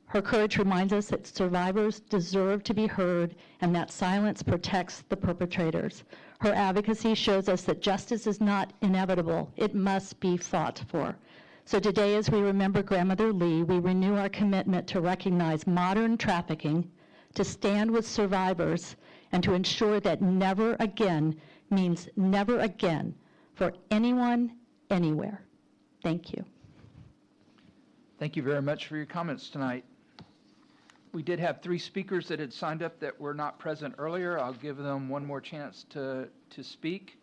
Her courage reminds us that survivors deserve to be heard and that silence protects the perpetrators. Her advocacy shows us that justice is not inevitable. It must be fought for. So today, as we remember Grandmother Lee, we renew our commitment to recognize modern trafficking, to stand with survivors, and to ensure that never again means never again for anyone, anywhere. Thank you. Thank you very much for your comments tonight. We did have 3 speakers that had signed up that were not present earlier. I'll give them one more chance to speak.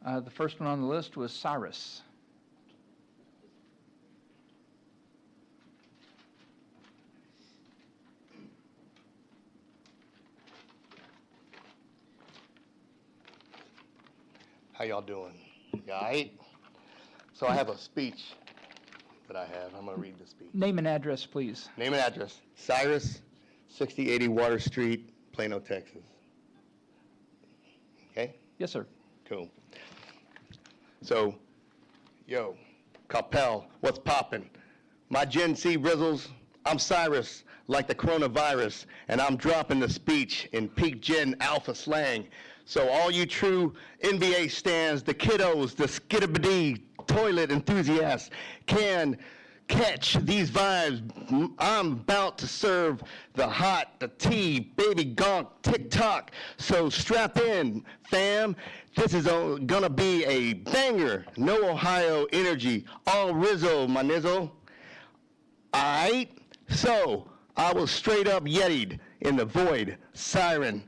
The first one on the list was Cyrus. How y'all doing? You all right? So I have a speech that I have. I'm going to read the speech. Name and address, please. Name and address. Cyrus, 6080 Water Street, Plano, Texas. Okay? Yes, sir. Cool. So, yo, Coppell, what's poppin'? My Gen Z rizzles, I'm Cyrus, like the coronavirus, and I'm dropping the speech in peak Gen Alpha slang. So all you true NBA stans, the kiddos, the skiddabadee toilet enthusiasts can catch these vibes. I'm about to serve the hot, the tea, baby gonk, TikTok. So strap in, fam. This is gonna be a banger. No Ohio energy, all Rizzo, my nizzle. Alright? So I was straight up yetied in the void, siren,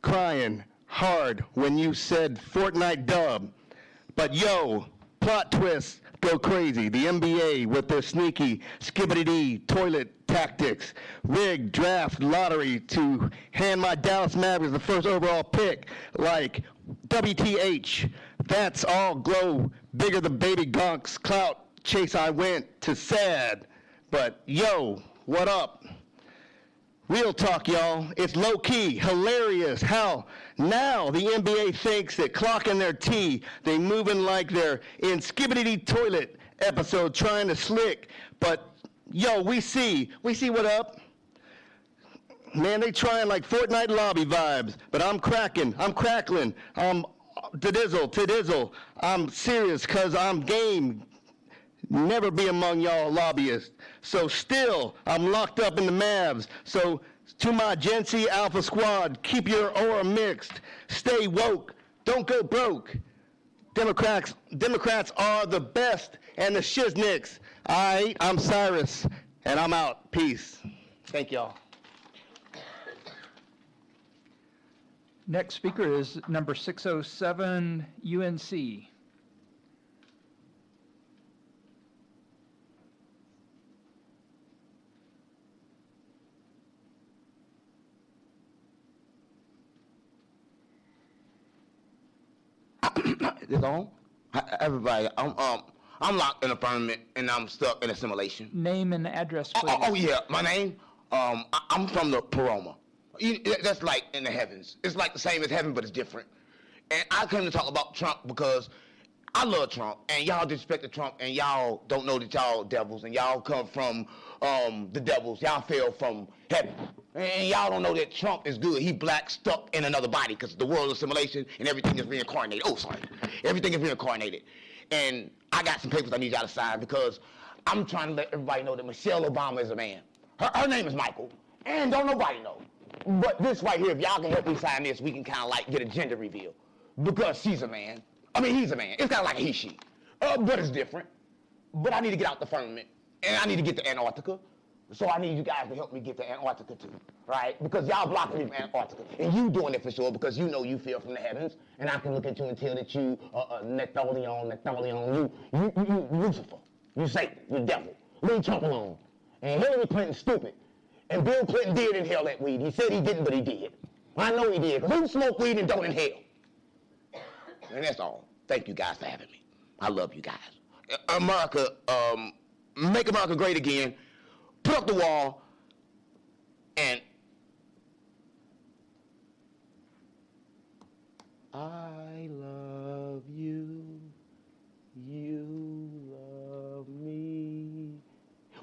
crying hard when you said Fortnite dub. But yo, plot twist, go crazy. The NBA with their sneaky skibbity-dee toilet tactics, rigged draft lottery to hand my Dallas Mavericks the first overall pick, like WTH. That's all glow, bigger than baby gonks, clout chase I went to sad. But yo, what up? Real talk, y'all. It's low-key, hilarious how now the NBA thinks that clocking their T, they moving like they're in skibbity toilet episode trying to slick. But, yo, we see what up. Man, they trying like Fortnite lobby vibes, but I'm cracking, I'm crackling, I'm to-dizzle. I'm serious because I'm game. Never be among y'all lobbyists. So still, I'm locked up in the Mavs. So to my Gen Z Alpha Squad, keep your aura mixed. Stay woke. Don't go broke. Democrats are the best and the shiznicks. I'm Cyrus, and I'm out. Peace. Thank y'all. Next speaker is number 607, UNC. This on? Everybody, I'm locked in a firmament and I'm stuck in assimilation. Name and address, please. Oh yeah, my name. I'm from the Paroma. That's like in the heavens. It's like the same as heaven, but it's different. And I came to talk about Trump because I love Trump, and y'all disrespect Trump, and y'all don't know that y'all devils, and y'all come from the devils. Y'all fell from heaven. And y'all don't know that Trump is good. He black stuck in another body because the world assimilation and everything is reincarnated. Oh, sorry. Everything is reincarnated. And I got some papers I need y'all to sign because I'm trying to let everybody know that Michelle Obama is a man. Her name is Michael, and don't nobody know. But this right here, if y'all can help me sign this, we can kind of like get a gender reveal because she's a man. I mean, he's a man. It's kind of like a he, she. But it's different. But I need to get out the firmament, and I need to get to Antarctica. So I need you guys to help me get to Antarctica too, right? Because y'all blocking me from Antarctica. And you doing it for sure because you know you fell from the heavens. And I can look at you and tell that you Neptolion, you Lucifer. You Satan, you devil. Leave Trump alone. And Hillary Clinton's stupid. And Bill Clinton did inhale that weed. He said he didn't, but he did. I know he did, because who smoke weed and don't inhale? And that's all. Thank you guys for having me. I love you guys. America, make America great again. Put up the wall, and I love you, you love me.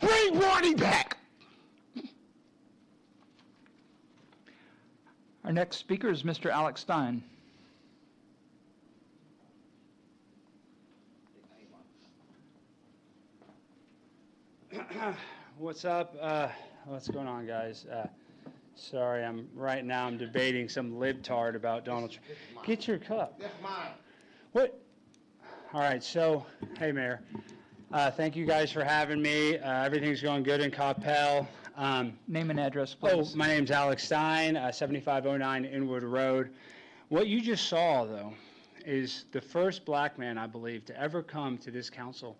Bring Marty back! Our next speaker is Mr. Alex Stein. What's up? What's going on, guys? Sorry, right now I'm debating some libtard about Donald Trump. Get your cup. That's mine. What? All right, so, hey, Mayor. Thank you guys for having me. Everything's going good in Coppell. Name and address, please. Oh, my name's Alex Stein, 7509 Inwood Road. What you just saw, though, is the first black man, I believe, to ever come to this council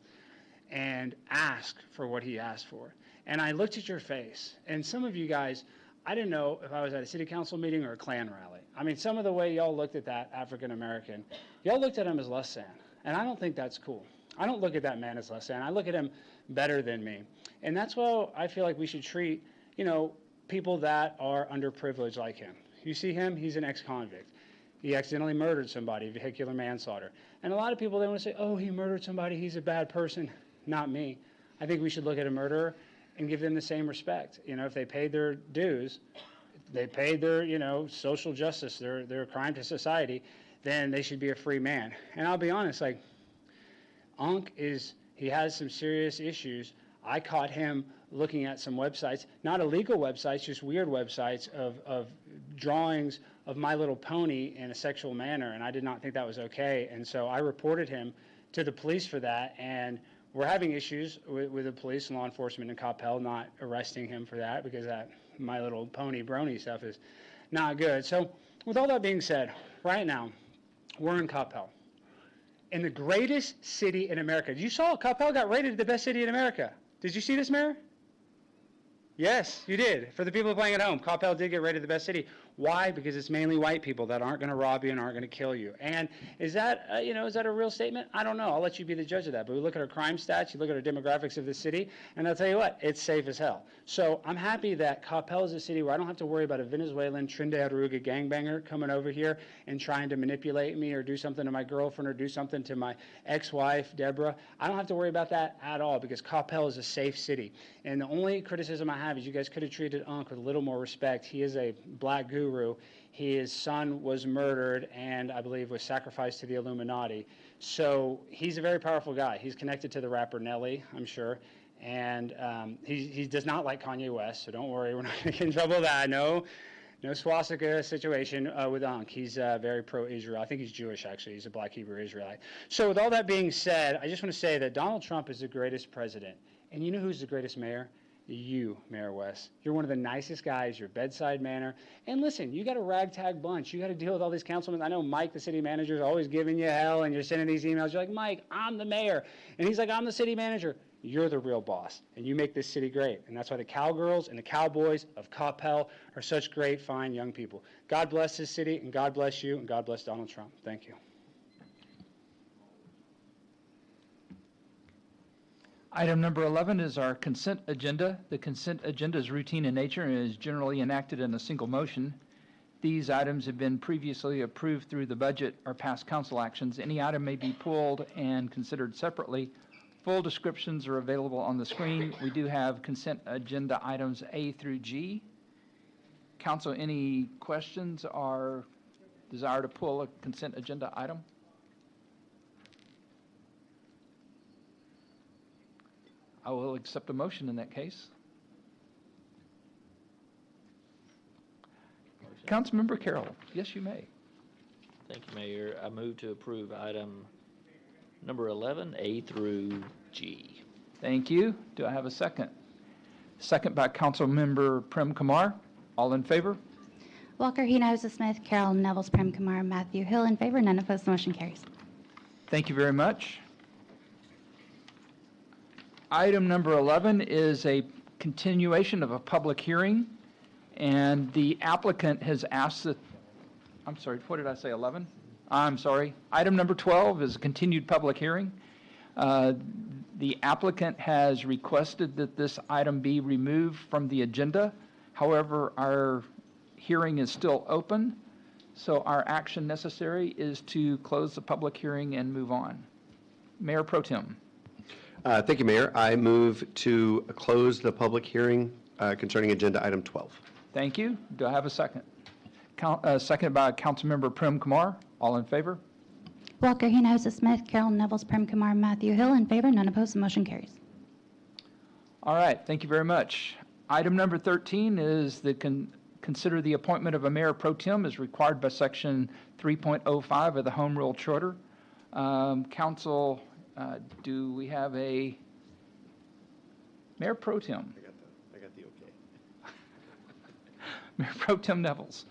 and ask for what he asked for. And I looked at your face, and some of you guys, I didn't know if I was at a city council meeting or a Klan rally. I mean, some of the way y'all looked at that African American, y'all looked at him as less than, and I don't think that's cool. I don't look at that man as less than. I look at him better than me. And that's why I feel like we should treat, people that are underprivileged like him. You see him, he's an ex-convict. He accidentally murdered somebody, vehicular manslaughter. And a lot of people, they want to say, oh, he murdered somebody, he's a bad person. Not me. I think we should look at a murderer and give them the same respect. If they paid their dues, they paid their, social justice, their crime to society, then they should be a free man. And I'll be honest, Unc he has some serious issues. I caught him looking at some websites, not illegal websites, just weird websites of drawings of My Little Pony in a sexual manner, and I did not think that was okay. And so I reported him to the police for that, and we're having issues with the police and law enforcement in Coppell not arresting him for that because that My Little Pony brony stuff is not good. So with all that being said, right now, we're in Coppell, in the greatest city in America. You saw Coppell got rated the best city in America. Did you see this, Mayor? Yes, you did. For the people playing at home, Coppell did get rated the best city. Why? Because it's mainly white people that aren't going to rob you and aren't going to kill you. And is that, is that a real statement? I don't know. I'll let you be the judge of that. But we look at our crime stats, you look at our demographics of the city, and I'll tell you what, it's safe as hell. So I'm happy that Coppell is a city where I don't have to worry about a Venezuelan Trinidad Aruga gangbanger coming over here and trying to manipulate me or do something to my girlfriend or do something to my ex-wife, Deborah. I don't have to worry about that at all because Coppell is a safe city. And the only criticism I have is you guys could have treated Unc with a little more respect. He is a black guru. His son was murdered and I believe was sacrificed to the Illuminati. So he's a very powerful guy. He's connected to the rapper Nelly, I'm sure. And he does not like Kanye West, so don't worry, we're not going to get in trouble with that. No swastika situation with Unc. He's very pro-Israel. I think he's Jewish, actually. He's a black Hebrew Israelite. So with all that being said, I just want to say that Donald Trump is the greatest president. And you know who's the greatest mayor? You, Mayor West. You're one of the nicest guys, your bedside manner. And listen, you got a ragtag bunch. You got to deal with all these councilmen. I know Mike, the city manager, is always giving you hell, and you're sending these emails. You're like, Mike, I'm the mayor. And he's like, I'm the city manager. You're the real boss, and you make this city great. And that's why the cowgirls and the cowboys of Coppell are such great, fine young people. God bless this city, and God bless you, and God bless Donald Trump. Thank you. Item number 11 is our consent agenda. The consent agenda is routine in nature and is generally enacted in a single motion. These items have been previously approved through the budget or past council actions. Any item may be pulled and considered separately. Full descriptions are available on the screen. We do have consent agenda items A through G. Council, any questions or desire to pull a consent agenda item? I will accept a motion in that case. Councilmember Carroll, yes, you may. Thank you, Mayor. I move to approve item number 11, A through G. Thank you. Do I have a second? Second by Councilmember Prem Kumar. All in favor? Walker, Hinojosa Smith, Carol Nevels, Prem Kumar, Matthew Hill in favor, none opposed, the motion carries. Thank you very much. Item number 11 is a continuation of a public hearing, and the applicant has asked that, I'm sorry, what did I say, 11? I'm sorry. Item number 12 is a continued public hearing. The applicant has requested that this item be removed from the agenda. However, our hearing is still open, so our action necessary is to close the public hearing and move on. Mayor Pro Tem. Thank you, Mayor. I move to close the public hearing concerning agenda item 12. Thank you. Do I have a second? Seconded by Councilmember Prem Kumar. All in favor? Walker, Hinojosa Smith, Carol Nevels, Prem Kumar, Matthew Hill in favor, none opposed, the motion carries. All right, thank you very much. Item number 13 is consider the appointment of a mayor pro tem as required by section 3.05 of the Home Rule Charter. Council, do we have a mayor pro tem? I got the okay. Mayor pro tem Nevels.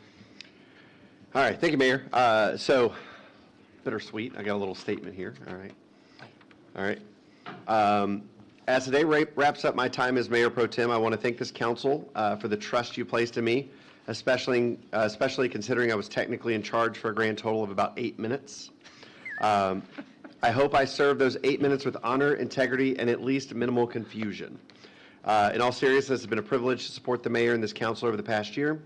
All right, thank you, Mayor. So, bittersweet, I got a little statement here, all right? All right. As today wraps up my time as Mayor Pro Tem, I want to thank this council for the trust you placed in me, especially considering I was technically in charge for a grand total of about 8 minutes. I hope I served those 8 minutes with honor, integrity, and at least minimal confusion. In all seriousness, it's been a privilege to support the mayor and this council over the past year.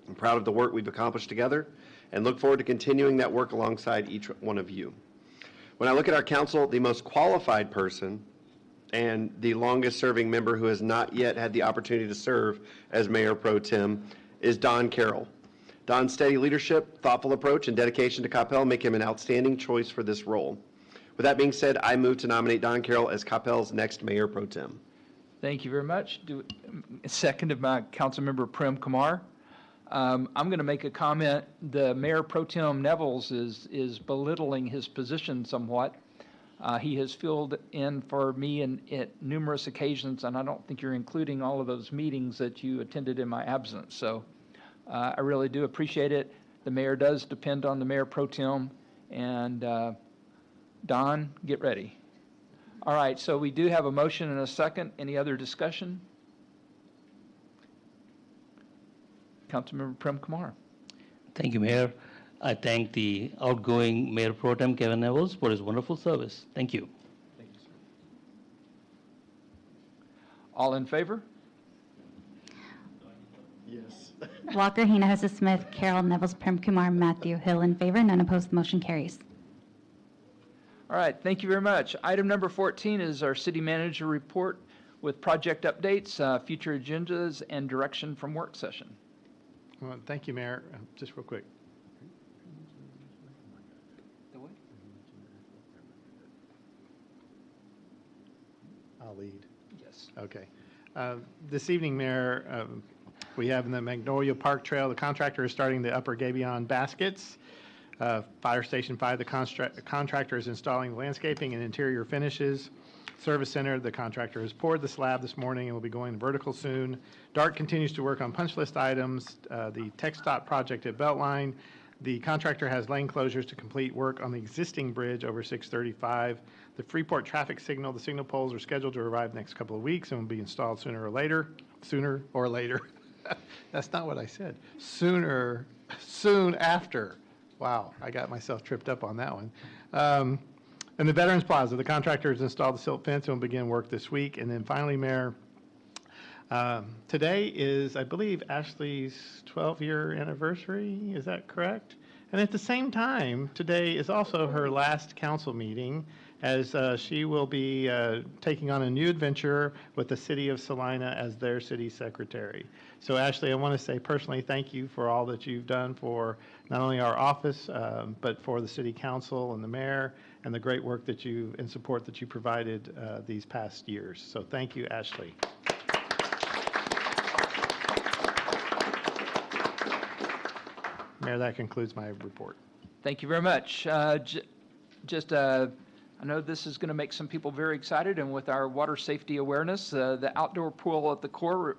I'm proud of the work we've accomplished together and look forward to continuing that work alongside each one of you. When I look at our council, the most qualified person and the longest-serving member who has not yet had the opportunity to serve as Mayor Pro Tem is Don Carroll. Don's steady leadership, thoughtful approach, and dedication to Coppell make him an outstanding choice for this role. With that being said, I move to nominate Don Carroll as Coppell's next Mayor Pro Tem. Thank you very much. Seconded by Councilmember Prem Kumar. I'm going to make a comment. The Mayor Pro Tem Nevels is belittling his position somewhat. He has filled in for me at numerous occasions, and I don't think you're including all of those meetings that you attended in my absence. So I really do appreciate it. The mayor does depend on the Mayor Pro Tem, and Don, get ready. All right, so we do have a motion and a second. Any other discussion? Councilmember Prem Kumar. Thank you, Mayor. I thank the outgoing Mayor Pro Tem Kevin Nevels for his wonderful service. Thank you. Thank you, sir. All in favor? Yes. Walker, Hinojosa Smith, Carol, Nevels, Prem Kumar, Matthew Hill in favor, none opposed, the motion carries. All right, thank you very much. Item number 14 is our city manager report with project updates, future agendas, and direction from work session. Well, thank you, Mayor. Just real quick. I'll lead. Yes. Okay. This evening, Mayor, we have in the Magnolia Park Trail, the contractor is starting the upper gabion baskets. Fire Station 5, the contractor is installing landscaping and interior finishes. Service Center, the contractor has poured the slab this morning and will be going vertical soon. DART continues to work on punch list items. The TxDOT project at Beltline. The contractor has lane closures to complete work on the existing bridge over 635. The Freeport traffic signal, the signal poles are scheduled to arrive next couple of weeks and will be installed sooner or later. That's not what I said. Soon after. Wow, I got myself tripped up on that one. And the Veterans Plaza, the contractor has installed the silt fence and will begin work this week. And then finally, Mayor, today is, I believe, Ashley's 12-year anniversary. Is that correct? And at the same time, today is also her last council meeting, as she will be taking on a new adventure with the city of Salina as their city secretary. So Ashley, I want to say personally thank you for all that you've done for not only our office, but for the city council and the mayor, and the great work that you and support that you provided these past years. So thank you, Ashley. Mayor, that concludes my report. Thank you very much. I know this is going to make some people very excited, and with our water safety awareness, the outdoor pool at the Core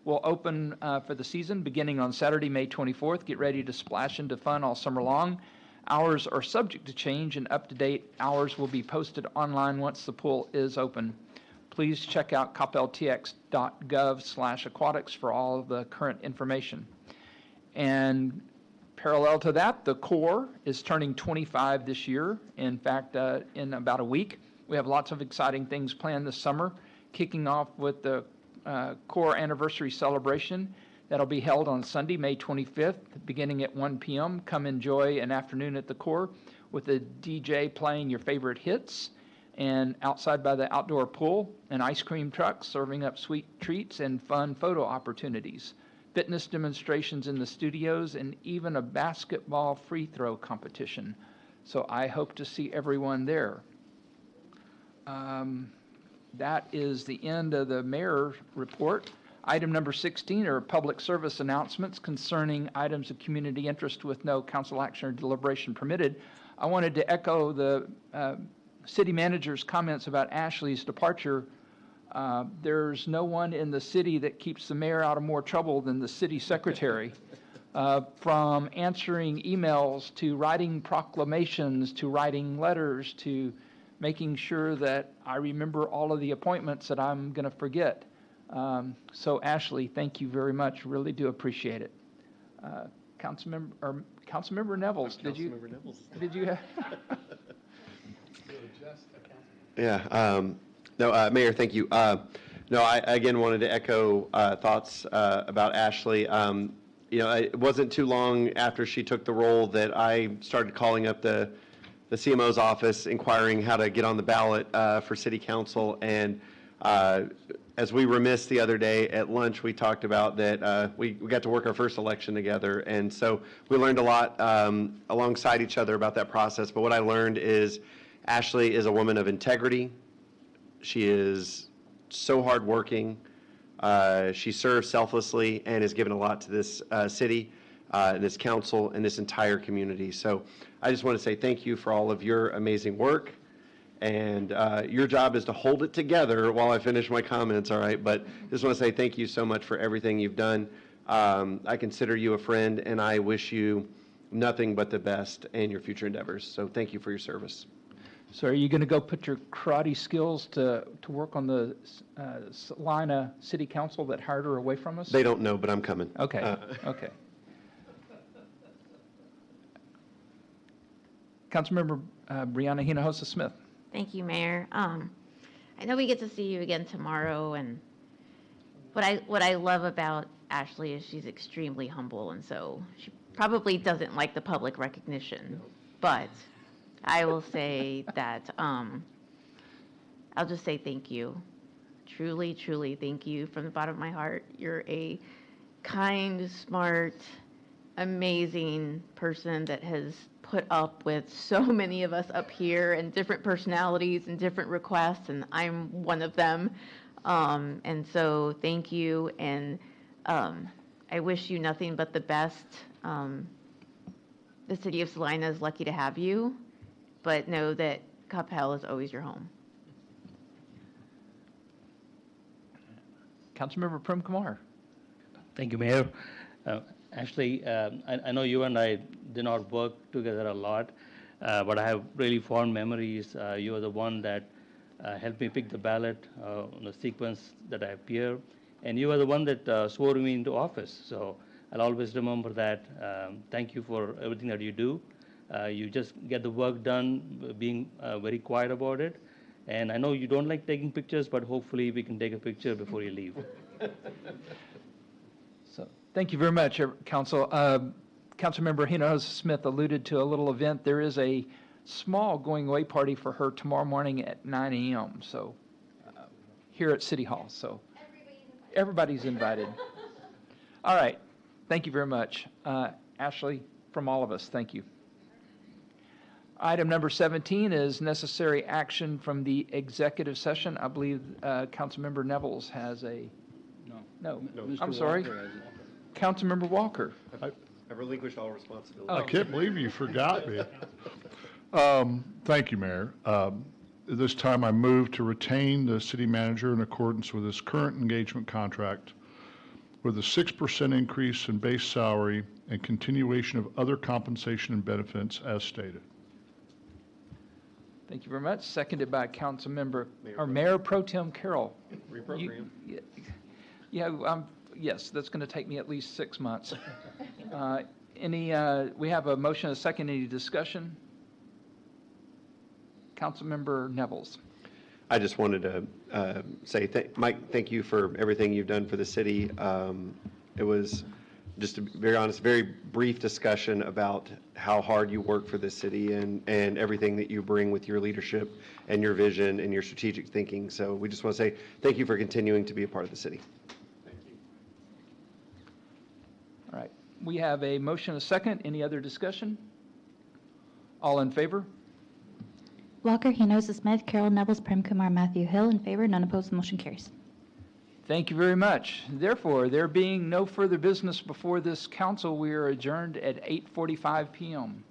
will open for the season beginning on Saturday, May 24th. Get ready to splash into fun all summer long. Hours are subject to change, and up-to-date hours will be posted online once the pool is open. Please check out coppelltx.gov/aquatics for all of the current information. And parallel to that, the Core is turning 25 this year. In fact, in about a week, we have lots of exciting things planned this summer, kicking off with the Core anniversary celebration that'll be held on Sunday, May 25th, beginning at 1 p.m. Come enjoy an afternoon at the Core with a DJ playing your favorite hits, and outside by the outdoor pool, an ice cream truck serving up sweet treats and fun photo opportunities, fitness demonstrations in the studios, and even a basketball free throw competition. So I hope to see everyone there. That is the end of the mayor's report. Item number 16 are public service announcements concerning items of community interest with no council action or deliberation permitted. I wanted to echo the city manager's comments about Ashley's departure. There's no one in the city that keeps the mayor out of more trouble than the city secretary. From answering emails to writing proclamations to writing letters to making sure that I remember all of the appointments that I'm going to forget. So Ashley, thank you very much. Really do appreciate it. Councilmember Nevels, did you? Did you? Yeah. No, Mayor, thank you. No, I again wanted to echo thoughts about Ashley. It wasn't too long after she took the role that I started calling up the CMO's office, inquiring how to get on the ballot for City Council. And as we reminisced the other day at lunch, we talked about that we got to work our first election together. And so we learned a lot alongside each other about that process. But what I learned is Ashley is a woman of integrity. She is so hardworking. She serves selflessly and has given a lot to this city, this council, and this entire community. So I just want to say thank you for all of your amazing work. And your job is to hold it together while I finish my comments, all right? But just want to say thank you so much for everything you've done. I consider you a friend, and I wish you nothing but the best in your future endeavors. So thank you for your service. So are you going to go put your karate skills to work on the Salina City Council that hired her away from us? They don't know, but I'm coming. Okay, okay. Councilmember Brianna Hinojosa-Smith. Thank you, Mayor. I know we get to see you again tomorrow, and what I love about Ashley is she's extremely humble, and so she probably doesn't like the public recognition, but I will say that I'll just say thank you. Truly, truly thank you from the bottom of my heart. You're a kind, smart, amazing person that has put up with so many of us up here and different personalities and different requests, and I'm one of them. And so thank you, and I wish you nothing but the best. The city of Salina is lucky to have you, but know that Coppell is always your home. Councilmember Prem Kumar. Thank you, Mayor. Ashley, I know you and I did not work together a lot, but I have really fond memories. You are the one that helped me pick the ballot on the sequence that I appear, and you are the one that swore me into office. So I'll always remember that. Thank you for everything that you do. You just get the work done, being very quiet about it. And I know you don't like taking pictures, but hopefully we can take a picture before you leave. So, thank you very much, Council. Councilmember Hinojosa-Smith alluded to a little event. There is a small going away party for her tomorrow morning at 9 a.m. So, here at City Hall. So, everybody's invited. All right. Thank you very much. Ashley, from all of us, thank you. Item number 17 is necessary action from the executive session. I believe Councilmember Nevels has a... No, I'm sorry. Councilmember Walker. I relinquish all responsibility. I can't believe you forgot me. Thank you, Mayor. At this time, I move to retain the city manager in accordance with his current engagement contract with a 6% increase in base salary and continuation of other compensation and benefits as stated. Thank you very much. Seconded by Mayor Pro Tem Carroll. Reprogram. Yes, that's going to take me at least 6 months. We have a motion, a second. Any discussion? Councilmember Nevels. I just wanted to say, Mike, thank you for everything you've done for the city. It was, just to be very honest, very brief discussion about how hard you work for this city and everything that you bring with your leadership and your vision and your strategic thinking. So we just want to say thank you for continuing to be a part of the city. Thank you. All right. We have a motion, a second. Any other discussion? All in favor? Walker, Hinojosa Smith, Carol Neville, Prem Kumar, Matthew Hill in favor, none opposed, the motion carries. Thank you very much. Therefore, there being no further business before this council, we are adjourned at 8:45 PM.